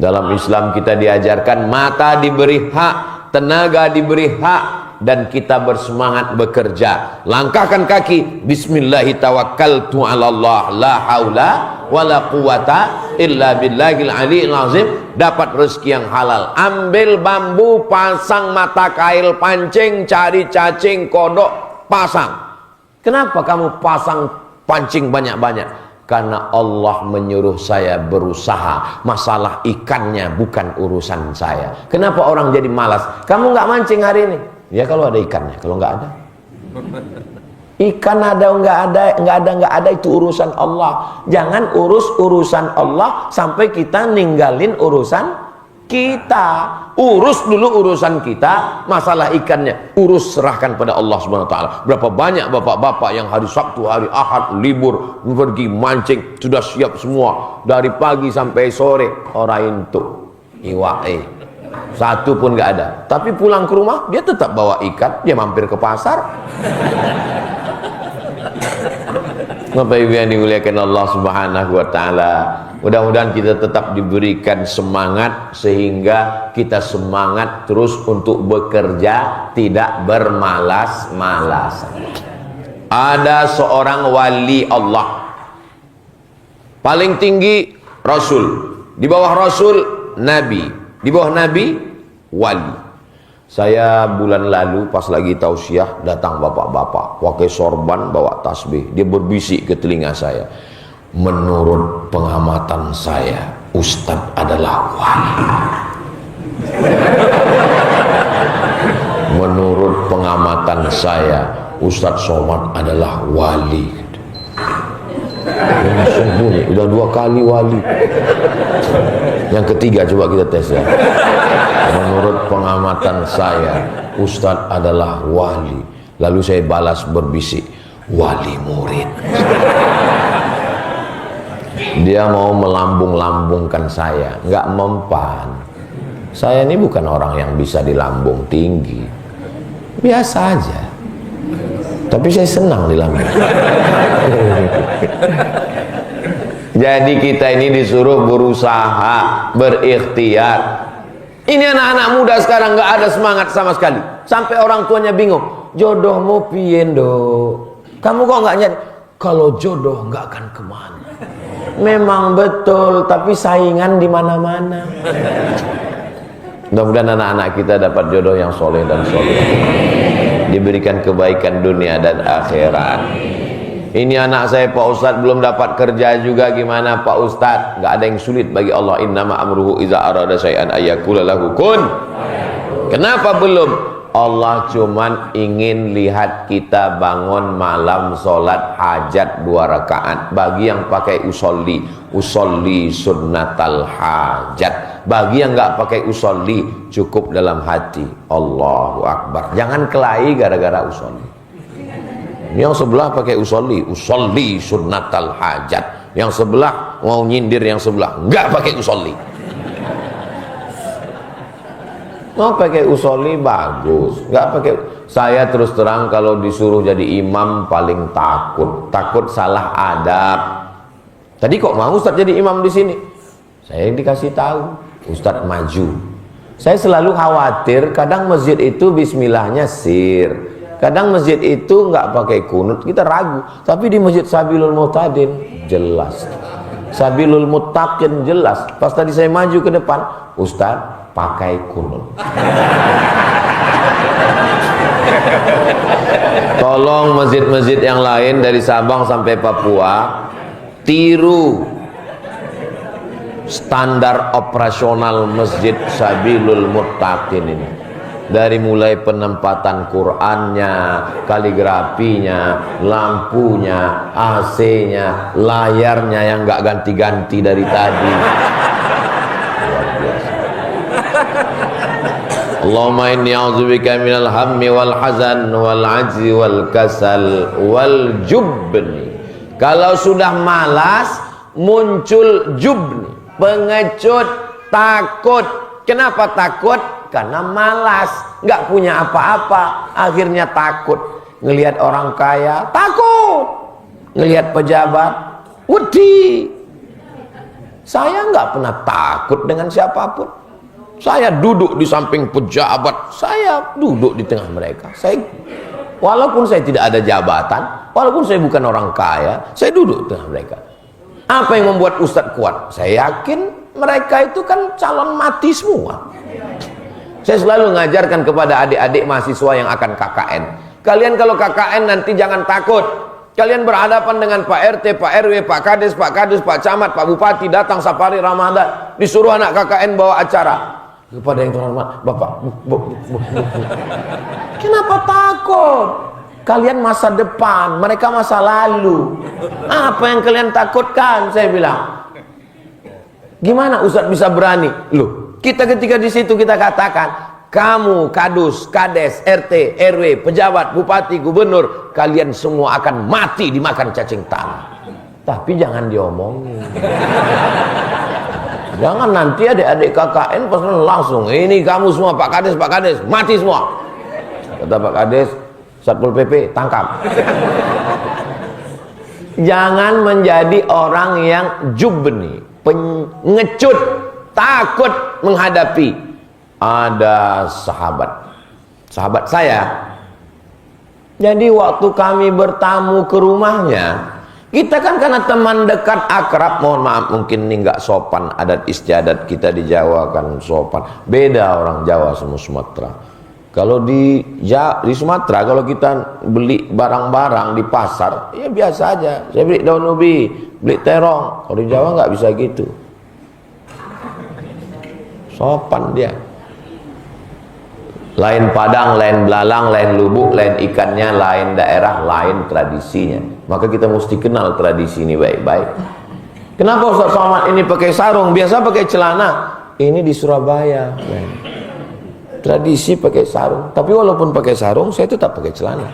Dalam Islam kita diajarkan mata diberi hak, tenaga diberi hak, dan kita bersemangat bekerja. Langkahkan kaki, bismillahi tawakkaltu ala Allah, la haula wala quwata illa billahil aliyil azim. Dapat rezeki yang halal. Ambil bambu, pasang mata kail, pancing, cari cacing, kodok, pasang. Kenapa kamu pasang pancing banyak-banyak? Karena Allah menyuruh saya berusaha. Masalah ikannya bukan urusan saya. Kenapa orang jadi malas? Kamu nggak mancing hari ini? Ya kalau ada ikannya. Kalau nggak ada, ikan ada nggak ada itu urusan Allah. Jangan urus urusan Allah sampai kita ninggalin urusan kita. Urus dulu urusan kita. Masalah ikannya urus, serahkan pada Allah Subhanahu wa taala. Berapa banyak bapak-bapak yang hari Sabtu, hari Ahad libur pergi mancing, sudah siap semua dari pagi sampai sore, orang itu iwae satu pun nggak ada. Tapi pulang ke rumah dia tetap bawa ikan, dia mampir ke pasar. Bapak Ibu yang dimuliakan Allah Subhanahu wa taala, mudah-mudahan kita tetap diberikan semangat sehingga kita semangat terus untuk bekerja, tidak bermalas-malasan. Ada seorang wali Allah, paling tinggi Rasul, di bawah Rasul Nabi, di bawah Nabi wali. Saya bulan lalu pas lagi tausiah, datang bapak-bapak pakai sorban bawa tasbih, dia berbisik ke telinga saya, menurut pengamatan saya Ustadz adalah wali. Menurut pengamatan saya Ustadz Somad adalah wali. Ini sembunyi, udah 2 kali wali. Yang ketiga coba kita tes ya. Menurut pengamatan saya Ustadz adalah wali. Lalu saya balas berbisik, wali murid. Dia mau melambung-lambungkan saya, nggak mempan. Saya ini bukan orang yang bisa dilambung tinggi, biasa aja. Tapi saya senang dilambung. Jadi kita ini disuruh berusaha, berikhtiar. Ini anak-anak muda sekarang nggak ada semangat sama sekali. Sampai orang tuanya bingung, jodohmu piye nduk? Kamu kok nggak nyari? Kalau jodoh nggak akan kemana. Memang betul, tapi saingan di mana-mana. Mudah-mudahan anak-anak kita dapat jodoh yang soleh dan soleh, diberikan kebaikan dunia dan akhirat. Ini anak saya Pak Ustadz belum dapat kerja juga, gimana Pak Ustadz? Nggak ada yang sulit bagi Allah. Innama amruhu iza arada syai'an ayyakula lahu kun. Kenapa belum? Allah cuman ingin lihat kita bangun malam sholat hajat 2 rakaat. Bagi yang pakai usolli sunnatal hajat. Bagi yang nggak pakai usolli, cukup dalam hati. Allahu Akbar. Jangan kelahi gara-gara usolli. Yang sebelah pakai usolli sunnatal hajat. Yang sebelah mau nyindir yang sebelah, nggak pakai usolli. Mau pakai usolli bagus, nggak pakai. Saya terus terang kalau disuruh jadi imam paling takut salah adab. Tadi kok mau Ustadz jadi imam di sini? Saya dikasih tahu, Ustadz maju. Saya selalu khawatir, kadang masjid itu bismillahnya sir. Kadang masjid itu nggak pakai kunut, kita ragu. Tapi di masjid Sabilul Muhtadin jelas, Sabilul Muttaqin jelas. Pas tadi saya maju ke depan, Ustadz pakai kunut. Tolong masjid-masjid yang lain dari Sabang sampai Papua tiru standar operasional masjid Sabilul Muttaqin ini. Dari mulai penempatan Qur'annya, kaligrafinya, lampunya, AC-nya, layarnya yang nggak ganti-ganti dari tadi. Luar biasa. Allahumma inni a'udzubika minal hammi wal hazan wal ajzi wal kasal wal jubni. Kalau sudah malas, muncul jubni, pengecut, takut. Kenapa takut? Karena malas, nggak punya apa-apa, akhirnya takut. Ngelihat orang kaya, takut. Ngelihat pejabat, wedi. Saya nggak pernah takut dengan siapapun. Saya duduk di samping pejabat, saya duduk di tengah mereka. Walaupun saya tidak ada jabatan, walaupun saya bukan orang kaya, saya duduk di tengah mereka. Apa yang membuat Ustadz kuat? Saya yakin mereka itu kan calon mati semua. Saya selalu mengajarkan kepada adik-adik mahasiswa yang akan KKN. Kalian kalau KKN nanti jangan takut. Kalian berhadapan dengan Pak RT, Pak RW, Pak Kades, Pak Kadus, Pak Camat, Pak Bupati datang safari Ramadan. Disuruh anak KKN bawa acara. Kepada yang terhormat, Bapak, kenapa takut? Kalian masa depan, mereka masa lalu. Apa yang kalian takutkan? Saya bilang. Gimana Ustadz bisa berani? Loh, kita ketika di situ kita katakan, kamu, Kadus, Kades, RT, RW, pejabat, bupati, gubernur, kalian semua akan mati dimakan cacing tanah. Tapi jangan diomongin. Jangan nanti adik-adik KKN pesan langsung, ini kamu semua Pak Kades, mati semua. Kata Pak Kades, Satpol PP, tangkap. jangan menjadi orang yang jubni, pengecut, takut menghadapi. Ada sahabat saya, jadi waktu kami bertamu ke rumahnya, kita kan karena teman dekat akrab, mohon maaf mungkin ini nggak sopan, adat istiadat kita di Jawa kan sopan, beda orang Jawa sama Sumatera. Kalau di Sumatera, kalau kita beli barang-barang di pasar, ya biasa aja. Saya beli daun ubi, beli terong. Kalau di Jawa nggak bisa gitu. Sopan dia. Lain Padang, lain Belalang, lain Lubuk, lain ikannya, lain daerah, lain tradisinya. Maka kita mesti kenal tradisi ini baik-baik. Kenapa Ustaz Somad ini pakai sarung? Biasa pakai celana. Ini di Surabaya. Tradisi pakai sarung. Tapi walaupun pakai sarung, saya tetap pakai celana.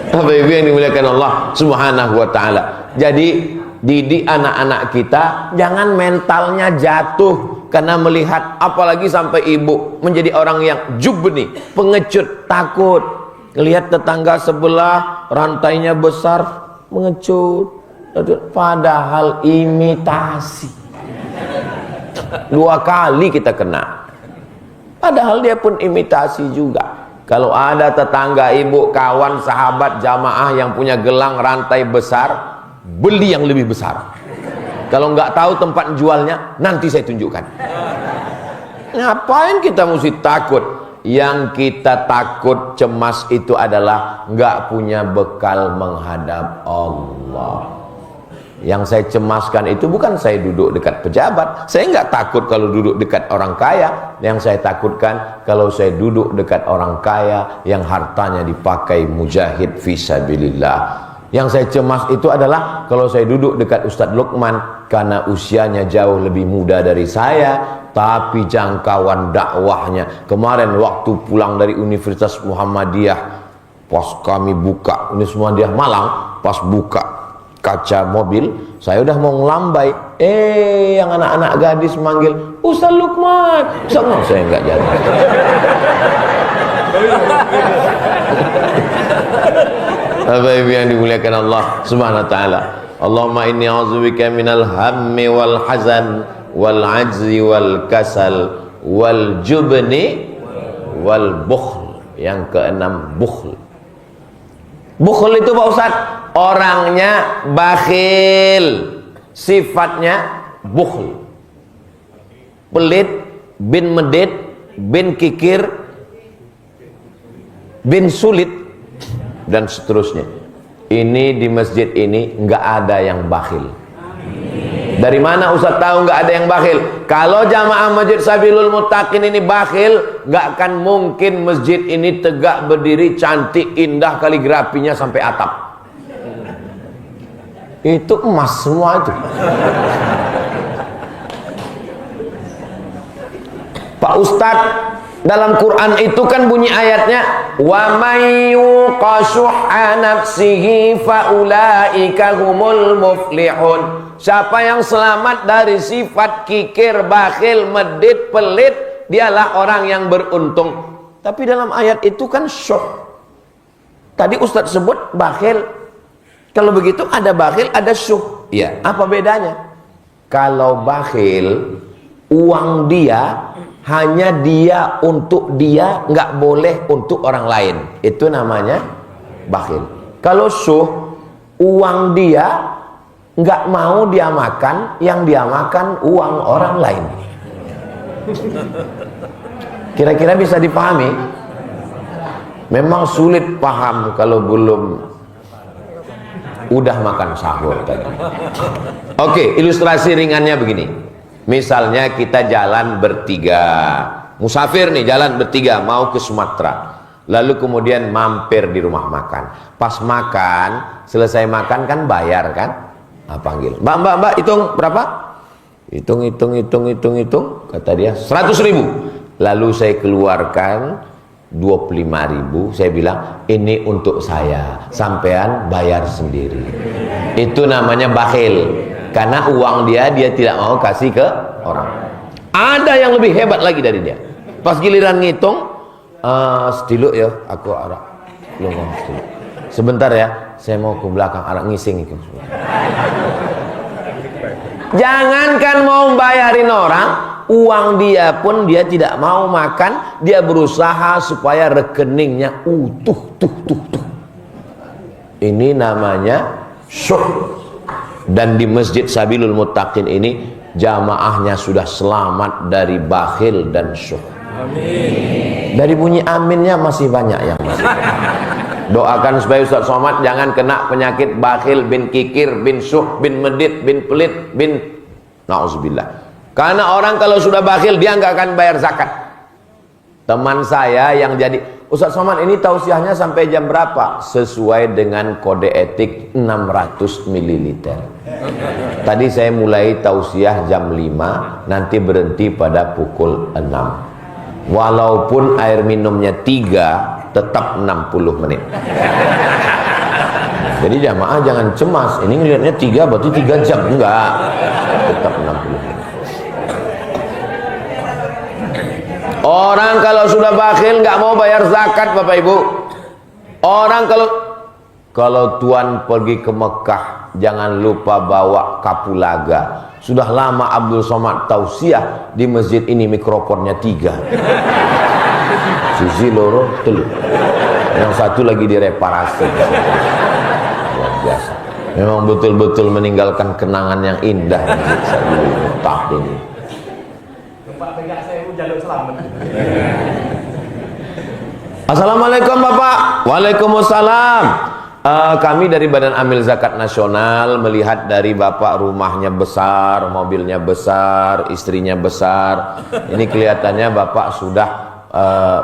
Bapak-ibu yang dimuliakan Allah Subhanahu wa taala. Jadi didik anak-anak kita jangan mentalnya jatuh karena melihat, apalagi sampai ibu menjadi orang yang jubni, pengecut, takut. Lihat tetangga sebelah rantainya besar, mengecut. Padahal imitasi. 2 kali kita kena. Padahal dia pun imitasi juga. Kalau ada tetangga ibu, kawan, sahabat, jamaah yang punya gelang rantai besar, beli yang lebih besar. Kalau nggak tahu tempat jualnya, nanti saya tunjukkan. Ngapain kita mesti takut? Yang kita takut, cemas itu adalah nggak punya bekal menghadap Allah. Yang saya cemaskan itu bukan saya duduk dekat pejabat. Saya nggak takut kalau duduk dekat orang kaya. Yang saya takutkan kalau saya duduk dekat orang kaya yang hartanya dipakai mujahid fisabilillah. Yang saya cemas itu adalah kalau saya duduk dekat Ustadz Lukman karena usianya jauh lebih muda dari saya, tapi jangkauan dakwahnya. Kemarin waktu pulang dari Universitas Muhammadiyah, pas kami buka Universitas Muhammadiyah Malang, pas buka kaca mobil, saya udah mau ngelambai, yang anak-anak gadis manggil Ustadz Lukman. Saya nggak jadi. Bapak-ibu yang dimuliakan Allah Subhanahu wa taala. Allahumma inni a'udzubika minal hammi wal hazan wal ajzi wal kasal wal jubni wal bukhl. Yang keenam, bukhl. Bukhl itu Pak Ustaz, orangnya bakhil, sifatnya bukhl, pelit, bin medit, bin kikir, bin sulit, dan seterusnya. Ini di masjid ini nggak ada yang bakhil. Dari mana Ustaz tahu nggak ada yang bakhil? Kalau jamaah Masjid Sabilul Muttaqin ini bakhil, nggak akan mungkin masjid ini tegak berdiri, cantik, indah, kaligrafinya sampai atap. Itu emas semua itu. Pak Ustadz, dalam Quran itu kan bunyi ayatnya, wa may yuqashuha nafsihi faulaika humul muflihun. Siapa yang selamat dari sifat kikir, bakhil, medit, pelit, dialah orang yang beruntung. Tapi dalam ayat itu kan syuh. Tadi Ustadz sebut bakhil. Kalau begitu ada bakhil, ada syuh. Iya, apa bedanya? Kalau bakhil, uang dia hanya dia untuk dia, nggak boleh untuk orang lain. Itu namanya bakhil. Kalau syuh, uang dia nggak mau dia makan, yang dia makan uang orang lain. Kira-kira bisa dipahami? Memang sulit paham kalau belum udah makan sahur tadi. Oke, ilustrasi ringannya begini. Misalnya kita jalan bertiga, musafir nih, jalan bertiga mau ke Sumatera. Lalu kemudian mampir di rumah makan. Pas makan, selesai makan kan bayar kan? Panggil, mbak, hitung berapa? Hitung, kata dia 100.000. Lalu saya keluarkan 25.000. Saya bilang, ini untuk saya, sampean bayar sendiri. Itu namanya bakhil. Karena uang dia tidak mau kasih ke orang. Ada yang lebih hebat lagi dari dia. Pas giliran ngitung, sediluk ya, aku arah. belum waktu. Sebentar ya, saya mau ke belakang anak ngising itu. Jangankan mau bayarin orang, uang dia pun dia tidak mau makan, dia berusaha supaya rekeningnya utuh tuh. Ini namanya syuh. Dan di Masjid Sabilul Muttaqin ini jamaahnya sudah selamat dari bakhil dan syuh. Amin. Dari bunyi aminnya masih banyak yang masih. Doakan supaya Ustaz Somad jangan kena penyakit bakhil bin kikir bin syuh bin medit bin pelit bin na'udzubillah. Karena orang kalau sudah bakhil dia nggak akan bayar zakat. Teman saya yang jadi Ustaz Somad ini tausiahnya sampai jam berapa? Sesuai dengan kode etik 600 ml. Tadi saya mulai tausiah jam 5, nanti berhenti pada pukul 6. Walaupun air minumnya 3, tetap 60 menit. Jadi jamaah jangan cemas, ini ngelihatnya 3 berarti 3 jam. Enggak, tetap 60 menit. Orang kalau sudah bakhil nggak mau bayar zakat, Bapak Ibu. Orang kalau tuan pergi ke Mekah jangan lupa bawa kapulaga. Sudah lama Abdul Somad tausiah di masjid ini mikrofonnya 3. Sisi loro telu. Yang satu lagi direparasi. Luar biasa. Memang betul-betul meninggalkan kenangan yang indah masjid Sabilul Muttaqin ini. Assalamualaikum Bapak. Waalaikumsalam. Kami dari Badan Amil Zakat Nasional melihat dari Bapak rumahnya besar, mobilnya besar, istrinya besar. Ini kelihatannya Bapak sudah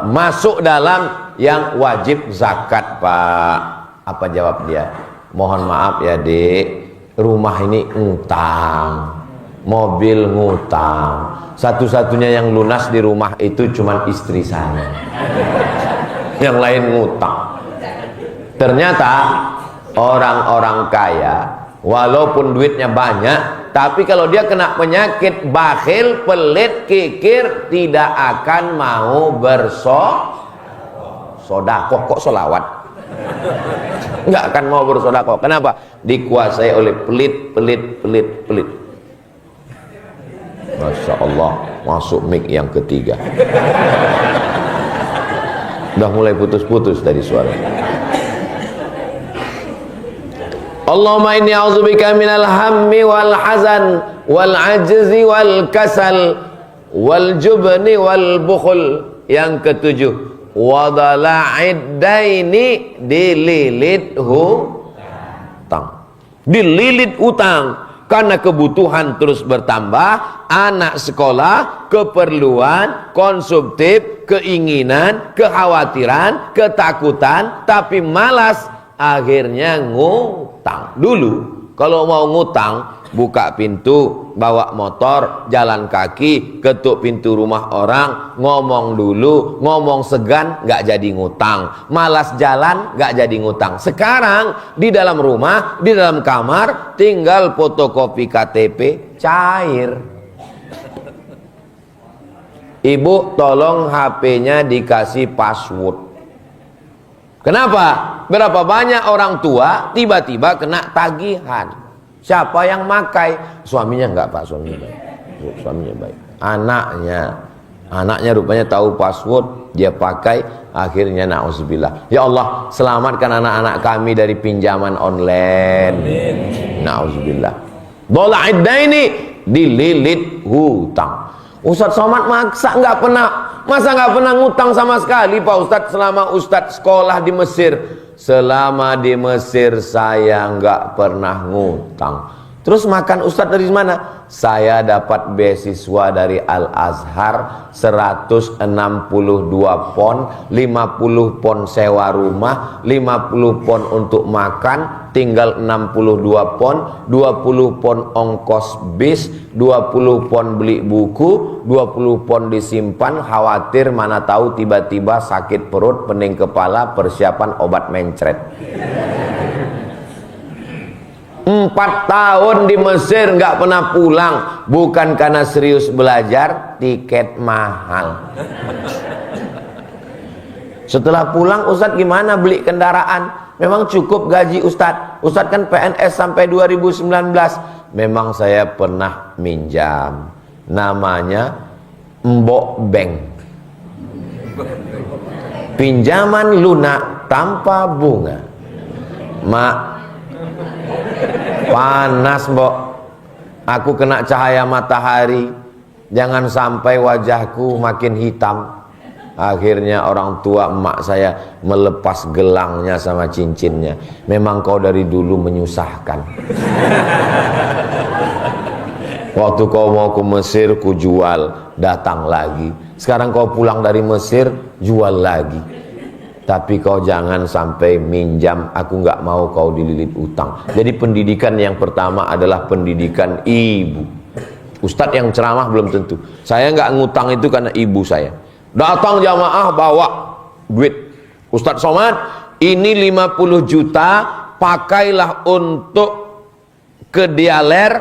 masuk dalam yang wajib zakat, Pak. Apa jawab dia? Mohon maaf ya, Dek. Rumah ini ngutang, mobil ngutang. Satu-satunya yang lunas di rumah itu cuma istri saya. Yang lain ngutang. Ternyata orang-orang kaya walaupun duitnya banyak, tapi kalau dia kena penyakit bakhil, pelit, kikir, tidak akan mau bersodakoh. Kok solawat? Nggak akan mau bersodakoh. Kenapa? Dikuasai oleh pelit. Masya Allah, masuk mic yang ketiga. Udah mulai putus-putus dari suara. Allahumma inni a'udzubika minal hammi wal hazan wal ajzi wal kasal wal jubni wal bukhul. Yang ketujuh, wadala'id daini, dililit hutang. Dililit utang. Karena kebutuhan terus bertambah, anak sekolah, keperluan, konsumtif, keinginan, kekhawatiran, ketakutan, tapi malas, akhirnya ngutang. Dulu kalau mau ngutang, buka pintu, bawa motor, jalan kaki, ketuk pintu rumah orang, ngomong dulu, ngomong segan, nggak jadi ngutang, malas jalan, nggak jadi ngutang. Sekarang di dalam rumah, di dalam kamar, tinggal fotokopi KTP, cair. Ibu tolong HP-nya dikasih password. Kenapa? Berapa banyak orang tua tiba-tiba kena tagihan. Siapa yang makai? Suaminya enggak, Pak, suaminya baik. Suaminya baik. Anaknya rupanya tahu password, dia pakai, akhirnya na'udzubillah. Ya Allah, selamatkan anak-anak kami dari pinjaman online. Na'udzubillah. Dola'id daini, dililit hutang. Ustaz Somad masa nggak pernah ngutang sama sekali, Pak Ustadz, selama Ustadz sekolah di Mesir. Selama di Mesir saya nggak pernah ngutang. Terus makan Ustadz dari mana? Saya dapat beasiswa dari Al-Azhar 162 pon, 50 pon sewa rumah, 50 pon untuk makan, tinggal 62 pon, 20 pon ongkos bis, 20 pon beli buku, 20 pon disimpan, khawatir mana tahu tiba-tiba sakit perut, pening kepala, persiapan obat mencret. 4 tahun di Mesir nggak pernah pulang, bukan karena serius belajar, tiket mahal. Setelah pulang, Ustadz gimana beli kendaraan? Memang cukup gaji Ustadz? Ustadz kan PNS sampai 2019. Memang saya pernah minjam. Namanya Mbok Bank. Pinjaman lunak tanpa bunga. Mak, panas Mbok. Aku kena cahaya matahari. Jangan sampai wajahku makin hitam. Akhirnya orang tua emak saya melepas gelangnya sama cincinnya. Memang kau dari dulu menyusahkan. Waktu kau mau ke Mesir, ku jual, datang lagi. Sekarang kau pulang dari Mesir, jual lagi. Tapi kau jangan sampai minjam, aku nggak mau kau dililit utang. Jadi pendidikan yang pertama adalah pendidikan ibu. Ustadz yang ceramah belum tentu. Saya nggak ngutang itu karena ibu saya. Datang jamaah bawa duit. Ustadz Somad, ini 50 juta, pakailah untuk ke Dialer,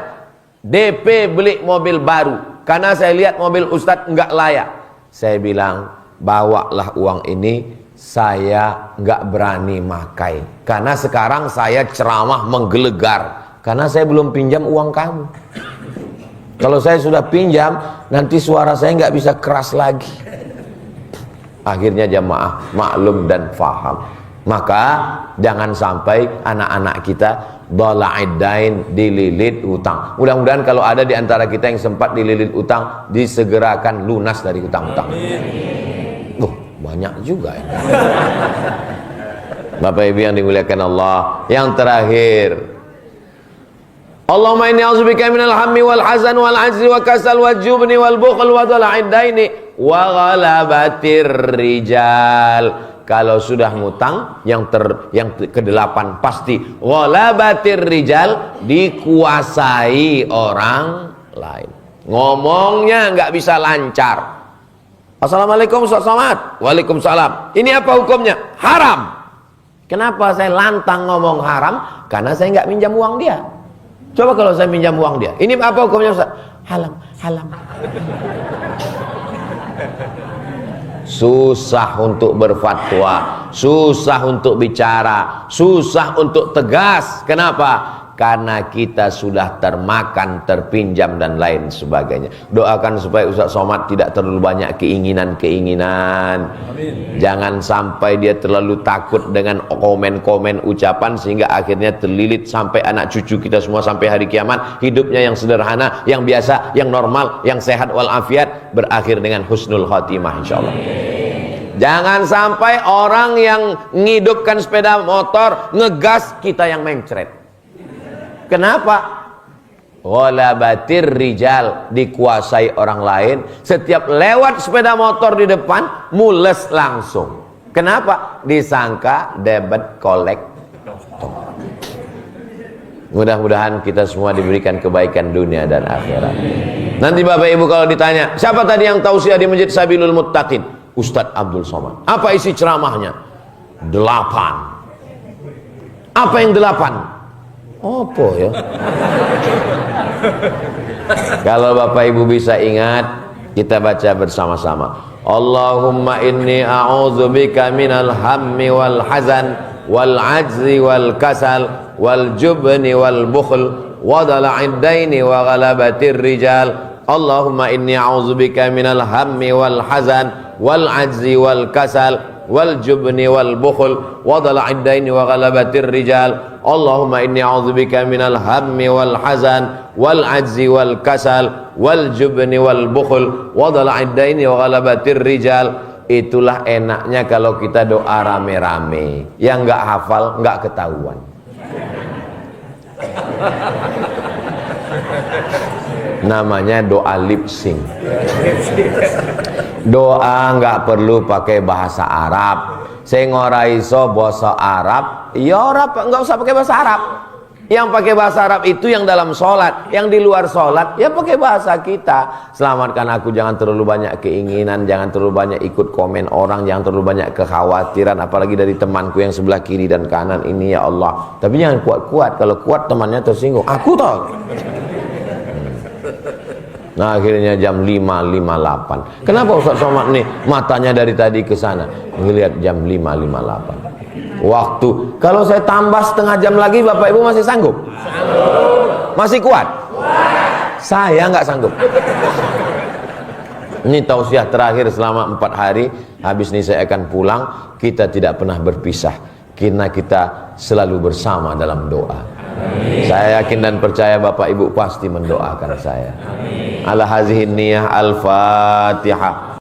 DP beli mobil baru. Karena saya lihat mobil Ustadz nggak layak. Saya bilang, bawalah uang ini, saya nggak berani makai. Karena sekarang saya ceramah menggelegar. Karena saya belum pinjam uang kamu. Kalau saya sudah pinjam, nanti suara saya nggak bisa keras lagi. Akhirnya jamaah maklum dan faham. Maka jangan sampai anak-anak kita dolaidain, dililit utang. Mudah-mudahan kalau ada di antara kita yang sempat dililit utang, disegerakan lunas dari utang-utang. Banyak juga ya. Bapak Ibu yang dimuliakan Allah. Yang terakhir, Allahumma inni a'udzubika minal hammi wal hazan wal ajzi wa kasal wal jubni wal bukhl wa dhala'id daini wa ghalabatir rijal. Kalau sudah ngutang, yang ke-8 pasti ghalabatir rijal, dikuasai orang lain. Ngomongnya nggak bisa lancar. Assalamualaikum Ustaz Somad. Waalaikumsalam. Ini apa hukumnya? Haram. Kenapa saya lantang ngomong haram? Karena saya nggak minjam uang dia. Coba kalau saya minjam uang dia, ini apa hukumnya Ustaz? Haram, haram. Susah untuk berfatwa, susah untuk bicara, susah untuk tegas. Kenapa? Karena kita sudah termakan, terpinjam dan lain sebagainya. Doakan supaya Ustaz Somad tidak terlalu banyak keinginan-keinginan. Jangan sampai dia terlalu takut dengan komen-komen ucapan sehingga akhirnya terlilit sampai anak cucu kita semua sampai hari kiamat. Hidupnya yang sederhana, yang biasa, yang normal, yang sehat walafiat, berakhir dengan husnul khotimah insyaallah. Jangan sampai orang yang ngidupkan sepeda motor ngegas, kita yang mencret. Kenapa? Ghalabatir rijal, dikuasai orang lain. Setiap lewat sepeda motor di depan, mules langsung. Kenapa? Disangka debit kolektor. Mudah-mudahan kita semua diberikan kebaikan dunia dan akhirat. Nanti Bapak Ibu kalau ditanya, siapa tadi yang tausiah di Masjid Sabilul Muttaqin? Ustadz Abdul Somad. Apa isi ceramahnya? 8. Apa yang 8? Apa ya? Kalau Bapak Ibu bisa ingat, kita baca bersama-sama. Allahumma inni a'udzubika minal hammi wal hazan wal ajzi wal kasal wal jubni wal bukhl wa dhala'id daini wa ghalabatir rijal. Allahumma inni a'udzubika minal hammi wal hazan wal ajzi wal kasal wal jubni wal bukhl wa dhala'id daini wa ghalabatir rijal. Allahumma inni a'udzubika minal hammi wal hazan wal ajzi wal kasal wal jubni wal bukhl wa dhala'id daini wa ghalabatir rijal. Itulah enaknya kalau kita doa rame-rame. Yang enggak hafal enggak ketahuan. Namanya doa lip sync. Doa enggak perlu pakai bahasa Arab. Saya ngoraiso bahasa Arab, ya ora enggak usah pakai bahasa Arab. Yang pakai bahasa Arab itu yang dalam sholat, yang di luar sholat ya pakai bahasa kita. Selamatkan aku, jangan terlalu banyak keinginan, jangan terlalu banyak ikut komen orang, jangan terlalu banyak kekhawatiran, apalagi dari temanku yang sebelah kiri dan kanan ini ya Allah. Tapi jangan kuat-kuat, kalau kuat temannya tersinggung. Aku tahu. Nah akhirnya jam 5.58. Kenapa Ustaz Somad nih matanya dari tadi ke sana ngelihat jam 5.58? Waktu kalau saya tambah setengah jam lagi Bapak Ibu masih sanggup? Masih kuat? Saya nggak sanggup. Ini tausiah terakhir selama 4 hari. Habis ini saya akan pulang. Kita tidak pernah berpisah karena kita selalu bersama dalam doa. Amin. Saya yakin dan percaya Bapak Ibu pasti mendoakan saya. Ala hazihin niyah al-Fatihah.